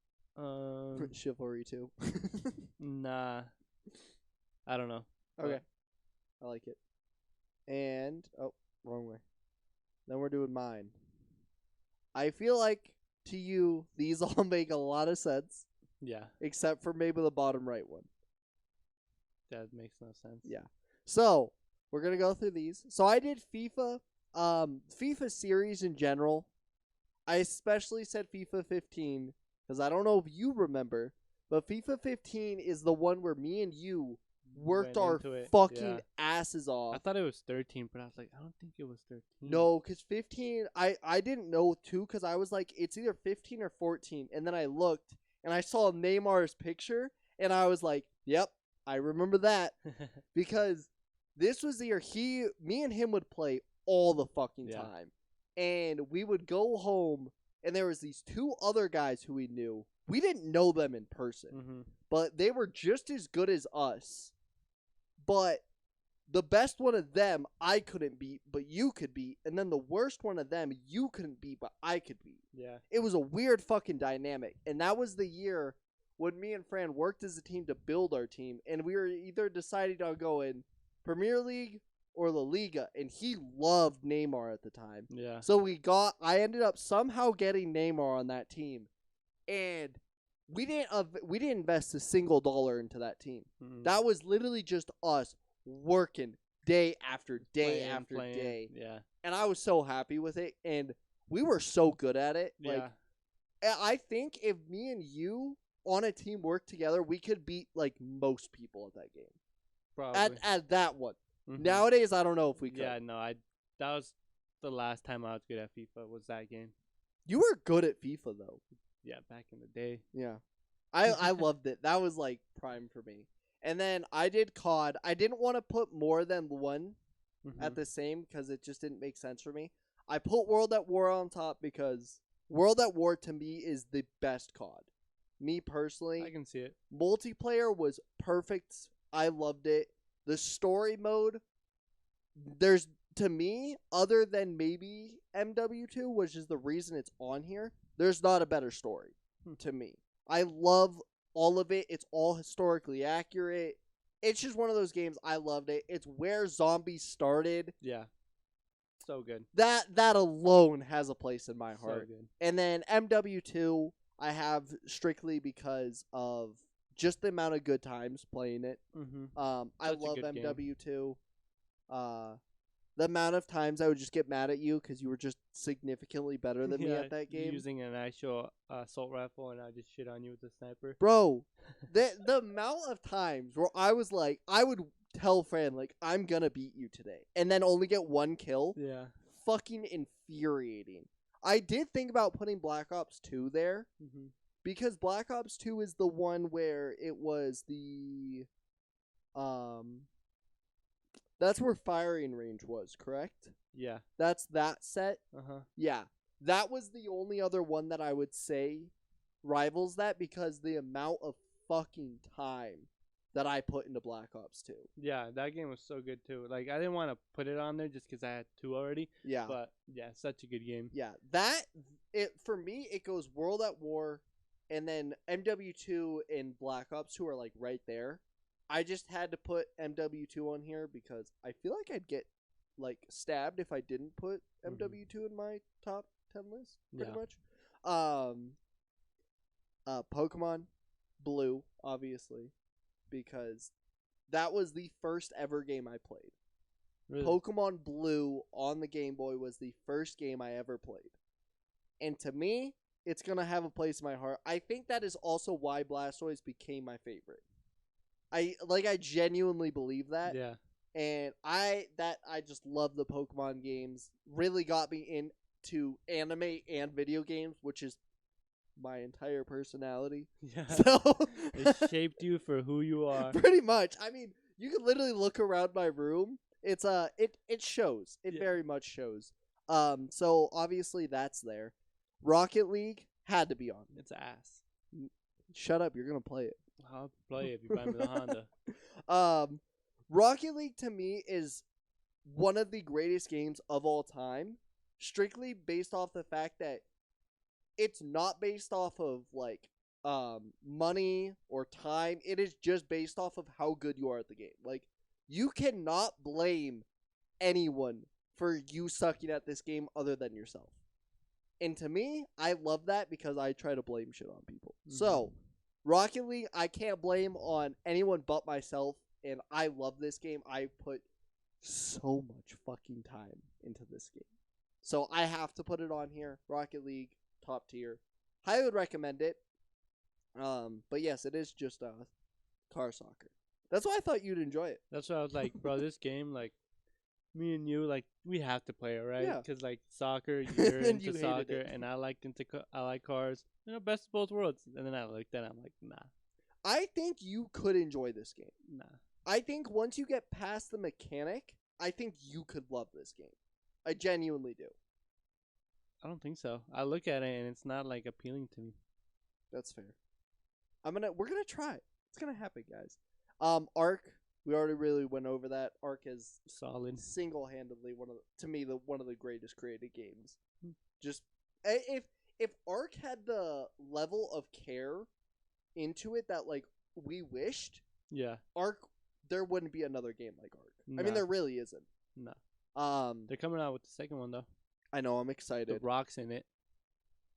Chivalry 2. Nah. I don't know. Okay. I like it. And, wrong way. Then we're doing mine. I feel like, to you, these all make a lot of sense. Yeah. Except for maybe the bottom right one. That makes no sense. Yeah. So, we're going to go through these. So, I did FIFA. FIFA series in general. I especially said FIFA 15 because I don't know if you remember, but FIFA 15 is the one where me and you worked our fucking asses off. I thought it was 13, but I was like, I don't think it was 13. No, because 15, I didn't know too because I was like, it's either 15 or 14. And then I looked and I saw Neymar's picture and I was like, yep, I remember that because This was the year me and him would play all the fucking time. And we would go home, and there was these 2 other guys who we knew. We didn't know them in person, but they were just as good as us. But the best one of them I couldn't beat, but you could beat. And then the worst one of them you couldn't beat, but I could beat. Yeah. It was a weird fucking dynamic. And that was the year when me and Fran worked as a team to build our team. And we were either deciding on going Premier League or La Liga. And he loved Neymar at the time. Yeah. So I ended up somehow getting Neymar on that team. And we didn't invest a single dollar into that team. That was literally just us working day after day after day. Yeah. And I was so happy with it, and we were so good at it. Like, I think if me and you on a team worked together, we could beat like most people at that game. Probably. At that one. Nowadays, I don't know if we could. Yeah, no, that was the last time I was good at FIFA, was that game. You were good at FIFA though. Yeah, back in the day. Yeah. I loved it. That was like prime for me. And then I did COD. I didn't want to put more than one at the same because it just didn't make sense for me. I put World at War on top because World at War to me is the best COD. Me personally. I can see it. Multiplayer was perfect. I loved it. The story mode, there's, to me, other than maybe MW2, which is the reason it's on here, there's not a better story to me. I love all of it. It's all historically accurate. It's just one of those games. I loved it. It's where zombies started. Yeah. So good. That alone has a place in my heart. So good. And then MW2, I have strictly because of just the amount of good times playing it. I love MW2. The amount of times I would just get mad at you because you were just significantly better than me at that game. Using an actual assault rifle, and I just shit on you with a sniper. Bro, the amount of times where I was like, I would tell Fran, like, I'm gonna beat you today, and then only get 1 kill. Yeah. Fucking infuriating. I did think about putting Black Ops 2 there, because Black Ops 2 is the one where it was the, that's where firing range was, correct? Yeah. That's that set? Yeah. That was the only other one that I would say rivals that because the amount of fucking time that I put into Black Ops 2. Yeah, that game was so good too. Like, I didn't want to put it on there just because I had 2 already. Yeah. But, yeah, such a good game. Yeah. For me, it goes World at War and then MW2 and Black Ops 2 are like right there. I just had to put MW2 on here because I feel like I'd get like stabbed if I didn't put MW2 in my top 10 list, pretty much. Pokemon Blue, obviously, because that was the first ever game I played. Really? Pokemon Blue on the Game Boy was the first game I ever played. And to me, it's going to have a place in my heart. I think that is also why Blastoise became my favorite. I genuinely believe that. Yeah. And I just love the Pokemon games. Really got me into anime and video games, which is my entire personality. Yeah. So it shaped you for who you are. Pretty much. I mean, you can literally look around my room. It's it shows. It very much shows. So obviously that's there. Rocket League had to be on. It's ass. Shut up, you're gonna play it. I'll play it if you buy me the Honda. Rocket League to me is one of the greatest games of all time, strictly based off the fact that it's not based off of like money or time. It is just based off of how good you are at the game. Like, you cannot blame anyone for you sucking at this game other than yourself. And to me, I love that because I try to blame shit on people. So, Rocket League, I can't blame on anyone but myself, and I love this game. I put so much fucking time into this game. So I have to put it on here. Rocket League, top tier. I would recommend it. But yes, it is just car soccer. That's why I thought you'd enjoy it. That's why I was like, bro, this game, like, me and you, like, we have to play it, right? Yeah. Because, like, soccer, you're And you into hated soccer, it. and I like cars. You know, best of both worlds. And then I looked at it, I'm like, nah. I think you could enjoy this game. Nah. I think once you get past the mechanic, I think you could love this game. I genuinely do. I don't think so. I look at it and it's not like appealing to me. That's fair. We're gonna try it. It's gonna happen, guys. Ark. We already really went over that. Ark is solid, single-handedly one of the greatest created games. Just if Ark had the level of care into it that like we wished, Ark, there wouldn't be another game like Ark. Nah. I mean, there really isn't. No. They're coming out with the second one though. I know. I'm excited. The Rock's in it.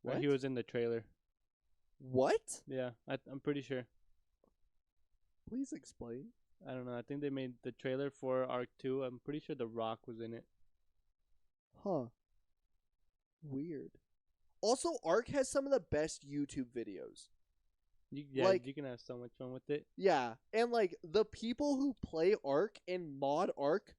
What? He was in the trailer. What? Yeah, I'm pretty sure. Please explain. I don't know. I think they made the trailer for Ark 2. I'm pretty sure The Rock was in it. Huh. Weird. Also, Ark has some of the best YouTube videos. You can have so much fun with it. Yeah, and like the people who play Ark and mod Ark,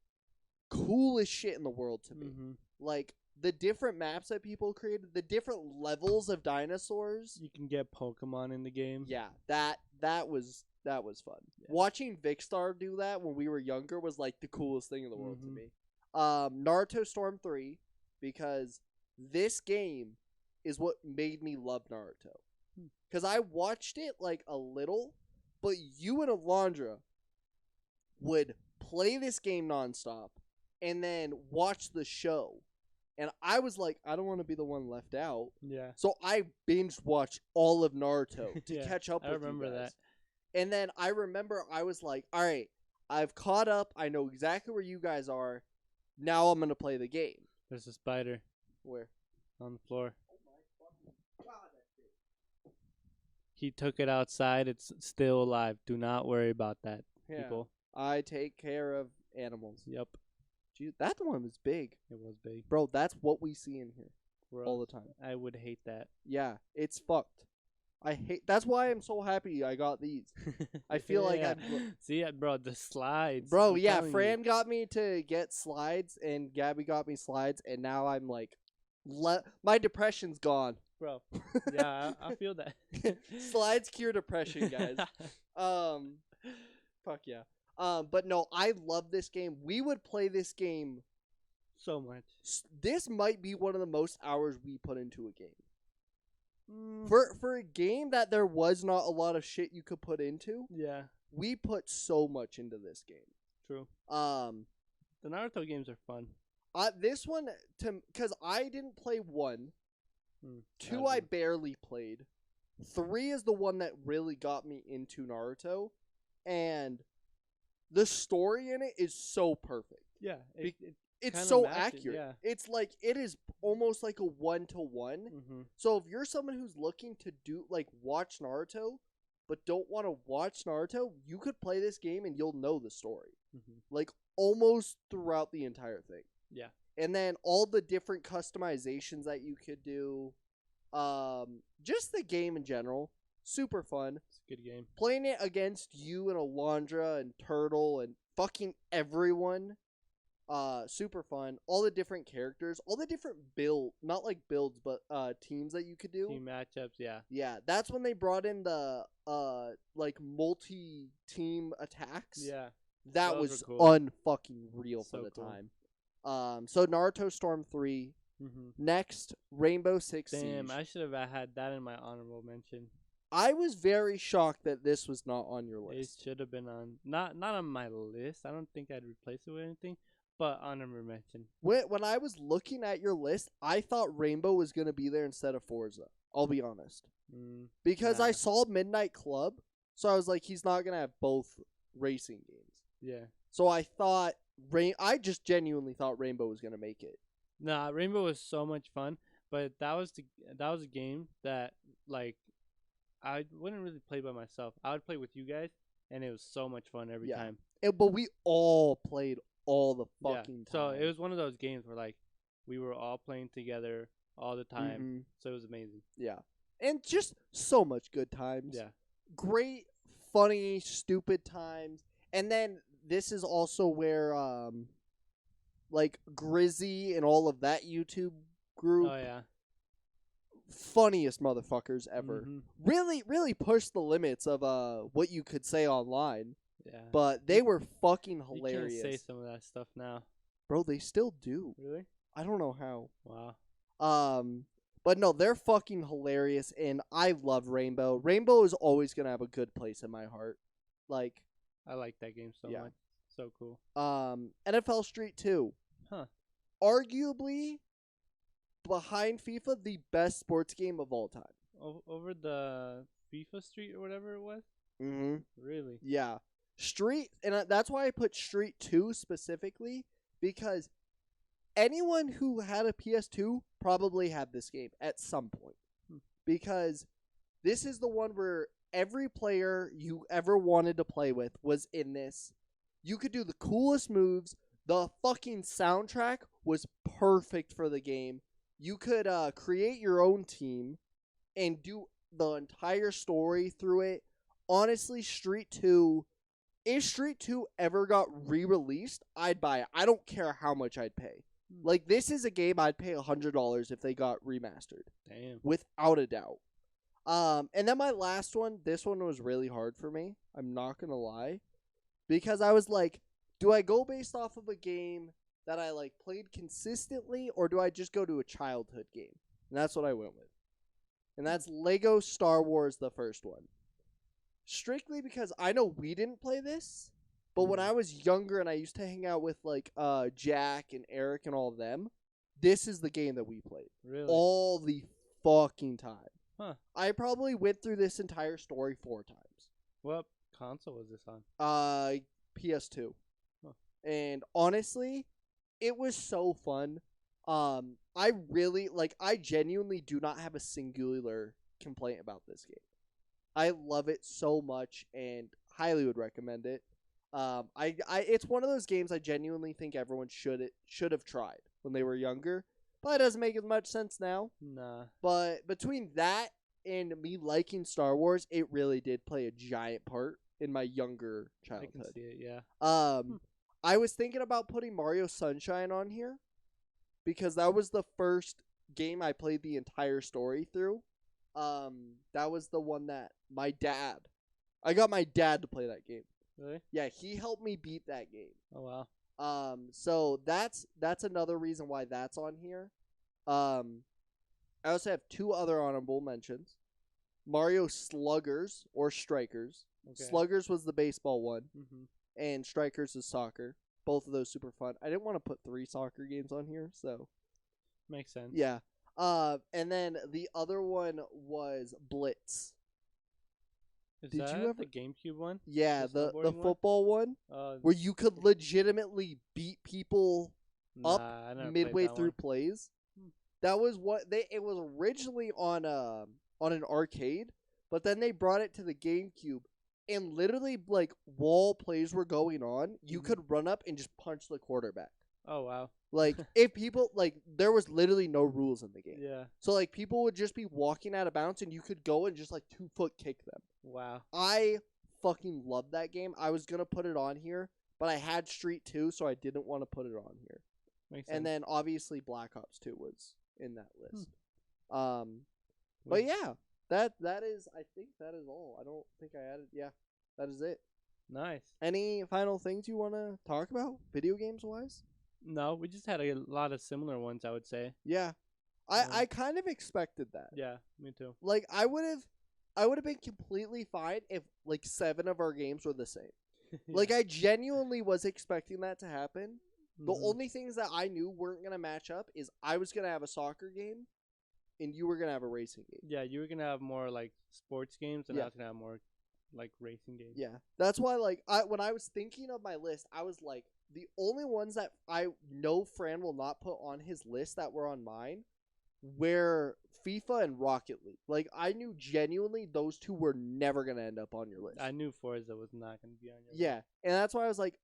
coolest shit in the world to me. Mm-hmm. Like the different maps that people created, the different levels of dinosaurs. You can get Pokemon in the game. Yeah, that was fun. Yeah. Watching Vicstar do that when we were younger was like the coolest thing in the world to me. Naruto Storm 3, because this game is what made me love Naruto. Because I watched it like a little, but you and Alondra would play this game nonstop and then watch the show. And I was like, I don't want to be the one left out. Yeah. So I binge watched all of Naruto to catch up with you guys. I remember that. And then I remember I was like, all right, I've caught up. I know exactly where you guys are. Now I'm going to play the game. There's a spider. Where? On the floor. Oh my fucking God, that's it. He took it outside. It's still alive. Do not worry about that, people. I take care of animals. Yep. Jeez, that one was big. It was big. Bro, that's what we see in here all the time. I would hate that. Yeah, it's fucked. That's why I'm so happy I got these. I feel like see, bro, the slides. Bro, yeah, Fran got me to get slides, and Gabby got me slides, and now I'm like, my depression's gone. Bro, yeah, I feel that. Slides cure depression, guys. Fuck yeah. But no, I love this game. We would play this game so much. This might be one of the most hours we put into a game. For a game that there was not a lot of shit you could put into, we put so much into this game. True. The Naruto games are fun. This one, because I didn't play 1. 2 I barely played. 3 is the one that really got me into Naruto, and the story in it is so perfect. Yeah, it's so accurate. Yeah. It's like it is almost like a 1-to-1. Mm-hmm. So if you're someone who's looking to watch Naruto, but don't want to watch Naruto, you could play this game and you'll know the story. Mm-hmm. Like almost throughout the entire thing. Yeah. And then all the different customizations that you could do. Just the game in general. Super fun. It's a good game. Playing it against you and Alondra and Turtle and fucking everyone. Super fun. All the different characters, all the different not like builds, but teams that you could do. Team matchups, yeah. Yeah, that's when they brought in the multi-team attacks. Yeah. That was cool. Unfucking real for the time. So Naruto Storm 3. Mm-hmm. Next, Rainbow Six Siege. Damn, I should have had that in my honorable mention. I was very shocked that this was not on your list. It should have been on, not on my list. I don't think I'd replace it with anything. But honorable mention. When I was looking at your list, I thought Rainbow was going to be there instead of Forza. I'll be honest. Because I saw Midnight Club, so I was like, he's not going to have both racing games. Yeah. So I thought, I just genuinely thought Rainbow was going to make it. Nah, Rainbow was so much fun, but that was a game that, like, I wouldn't really play by myself. I would play with you guys, and it was so much fun every time. But we all played all the fucking time. So it was one of those games where like we were all playing together all the time. Mm-hmm. So it was amazing. Yeah. And just so much good times. Yeah. Great, funny, stupid times. And then this is also where like Grizzy and all of that YouTube group. Oh yeah. Funniest motherfuckers ever. Mm-hmm. Really, really pushed the limits of what you could say online. Yeah. But they were fucking hilarious. You can't say some of that stuff now. Bro, they still do. Really? I don't know how. Wow. But no, they're fucking hilarious, and I love Rainbow. Rainbow is always gonna have a good place in my heart. Like, I like that game so much. So cool. NFL Street 2. Huh. Arguably, behind FIFA, the best sports game of all time. Over the FIFA Street or whatever it was? Mm-hmm. Really? Yeah. Street, and that's why I put Street 2 specifically, because anyone who had a PS2 probably had this game at some point. Because this is the one where every player you ever wanted to play with was in this. You could do the coolest moves. The fucking soundtrack was perfect for the game. You could create your own team and do the entire story through it. Honestly, Street 2, if Street 2 ever got re-released, I'd buy it. I don't care how much I'd pay. Like, this is a game I'd pay $100 if they got remastered. Damn. Without a doubt. And then my last one, this one was really hard for me. I'm not going to lie. Because I was like, do I go based off of a game that I, like, played consistently, or do I just go to a childhood game? And that's what I went with. And that's Lego Star Wars, the first one. Strictly because I know we didn't play this. But when I was younger and I used to hang out with, like, Jack and Eric and all of them, this is the game that we played. Really? All the fucking time. Huh. I probably went through this entire story 4 times. What console was this on? PS2. Huh. And honestly, it was so fun. I genuinely do not have a singular complaint about this game. I love it so much and highly would recommend it. It's one of those games I genuinely think everyone should have tried when they were younger, but it doesn't make as much sense now. Nah. But between that and me liking Star Wars, it really did play a giant part in my younger childhood. I can see it, yeah. I was thinking about putting Mario Sunshine on here because that was the first game I played the entire story through. That was the one that I got my dad to play that game. Really? Yeah, he helped me beat that game. Oh wow. So that's another reason why that's on here. I also have 2 other honorable mentions. Mario Sluggers or Strikers. Okay. Sluggers was the baseball one, and Strikers is soccer. Both of those super fun. I didn't want to put 3 soccer games on here, so makes sense. Yeah. And then the other one was Blitz. Did you ever the GameCube one? Yeah, the football one where you could legitimately beat people up midway through plays. That was what it was originally on an arcade, but then they brought it to the GameCube, and literally like while plays were going on, you could run up and just punch the quarterback. Oh wow. Like if people there was literally no rules in the game. Yeah. So like people would just be walking out of bounds and you could go and just like 2-foot kick them. Wow. I fucking love that game. I was gonna put it on here, but I had Street 2, so I didn't want to put it on here. Makes sense. And then obviously Black Ops 2 was in that list. But yeah, that is, I think that is all. I don't think I added. Yeah, that is it. Nice. Any final things you want to talk about, video games wise? No, we just had a lot of similar ones, I would say. Yeah, I kind of expected that. Yeah, me too. Like I would have been completely fine if like 7 of our games were the same. Yeah. Like I genuinely was expecting that to happen. The only things that I knew weren't gonna match up is I was gonna have a soccer game, and you were gonna have a racing game. Yeah, you were gonna have more like sports games, and I was gonna have more like racing games. Yeah, that's why when I was thinking of my list, I was like, the only ones that I know Fran will not put on his list that were on mine were FIFA and Rocket League. Like I knew genuinely those 2 were never gonna end up on your list. I knew Forza was not gonna be on your list. Yeah, and that's why I was like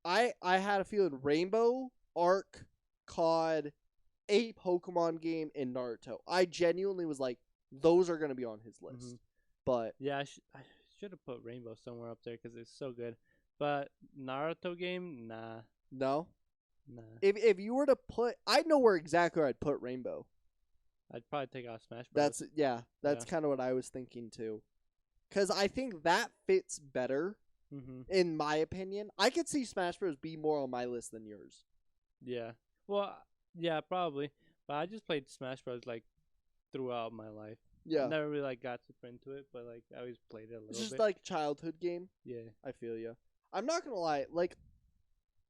I had a feeling Rainbow, Ark, COD, a Pokemon game, and Naruto. I genuinely was like, those are gonna be on his list. But yeah, I should have put Rainbow somewhere up there because it's so good. But Naruto game, nah. No? Nah. If you were to put, I know where exactly I'd put Rainbow. I'd probably take out Smash Bros. That's kind of what I was thinking too. Because I think that fits better In my opinion, I could see Smash Bros. Be more on my list than yours. Yeah. Well, yeah, probably. But I just played Smash Bros. Like throughout my life. Yeah. Never really like got super into it, but like I always played it a little bit. It's just like childhood game. Yeah. I feel you. I'm not gonna lie. Like,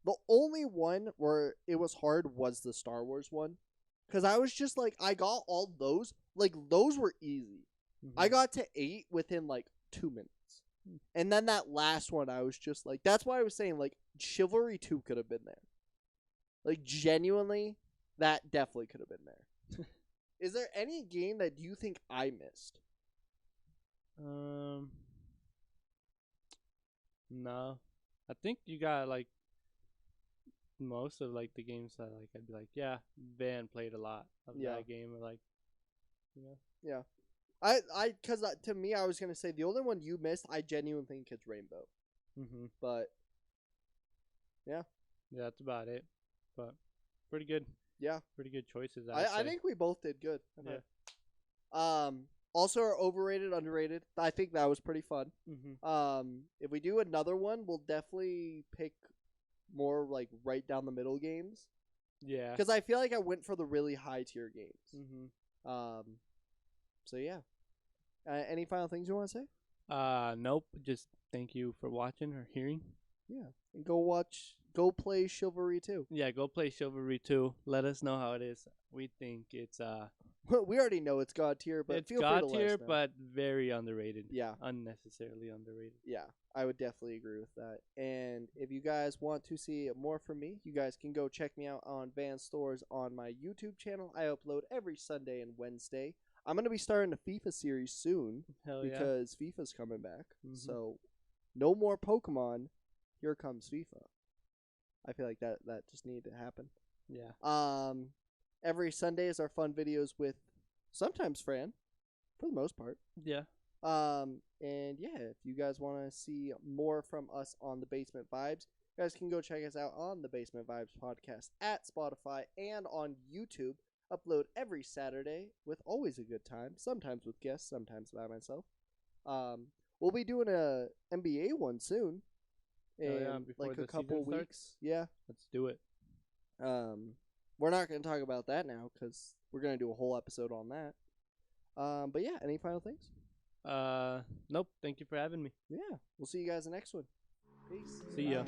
the only one where it was hard was the Star Wars one, because I was just like, I got all those. Like, those were easy. I got to 8 within like 2 minutes. And then that last one, I was just like, that's why I was saying, like, Chivalry 2 could have been there. Like, genuinely, that definitely could have been there. Is there any game that you think I missed? No. I think you got, like, most of, like, the games that, like, I'd be like, yeah, Van played a lot of that game. Or, like, you know? Yeah. Because to me, I was going to say the only one you missed, I genuinely think it's Rainbow. But, yeah. Yeah, that's about it. But, pretty good. Yeah. Pretty good choices, I think we both did good. Yeah. Also, our overrated, underrated. I think that was pretty fun. If we do another one, we'll definitely pick more, like, right down the middle games. Yeah. Because I feel like I went for the really high tier games. So, yeah. Any final things you want to say? Nope. Just thank you for watching or hearing. Yeah. And go play Chivalry 2. Yeah, go play Chivalry 2. Let us know how it is. We think it's we already know it's God tier, but it's feel God free to tier, let us know. but very underrated. Yeah. Unnecessarily underrated. Yeah, I would definitely agree with that. And if you guys want to see more from me, you guys can go check me out on Van Stores on my YouTube channel. I upload every Sunday and Wednesday. I'm going to be starting a FIFA series soon because FIFA's coming back. So, no more Pokemon. Here comes FIFA. I feel like that just needed to happen. Yeah. Every Sunday is our fun videos with sometimes Fran, for the most part. Yeah. And yeah, if you guys want to see more from us on the Basement Vibes, you guys can go check us out on the Basement Vibes podcast at Spotify and on YouTube. Upload every Saturday with always a good time, sometimes with guests, sometimes by myself. We'll be doing a NBA one soon. In like a couple weeks. Yeah. Let's do it. We're not going to talk about that now because we're going to do a whole episode on that. But yeah, any final things? Nope. Thank you for having me. Yeah. We'll see you guys in the next one. Peace. See ya.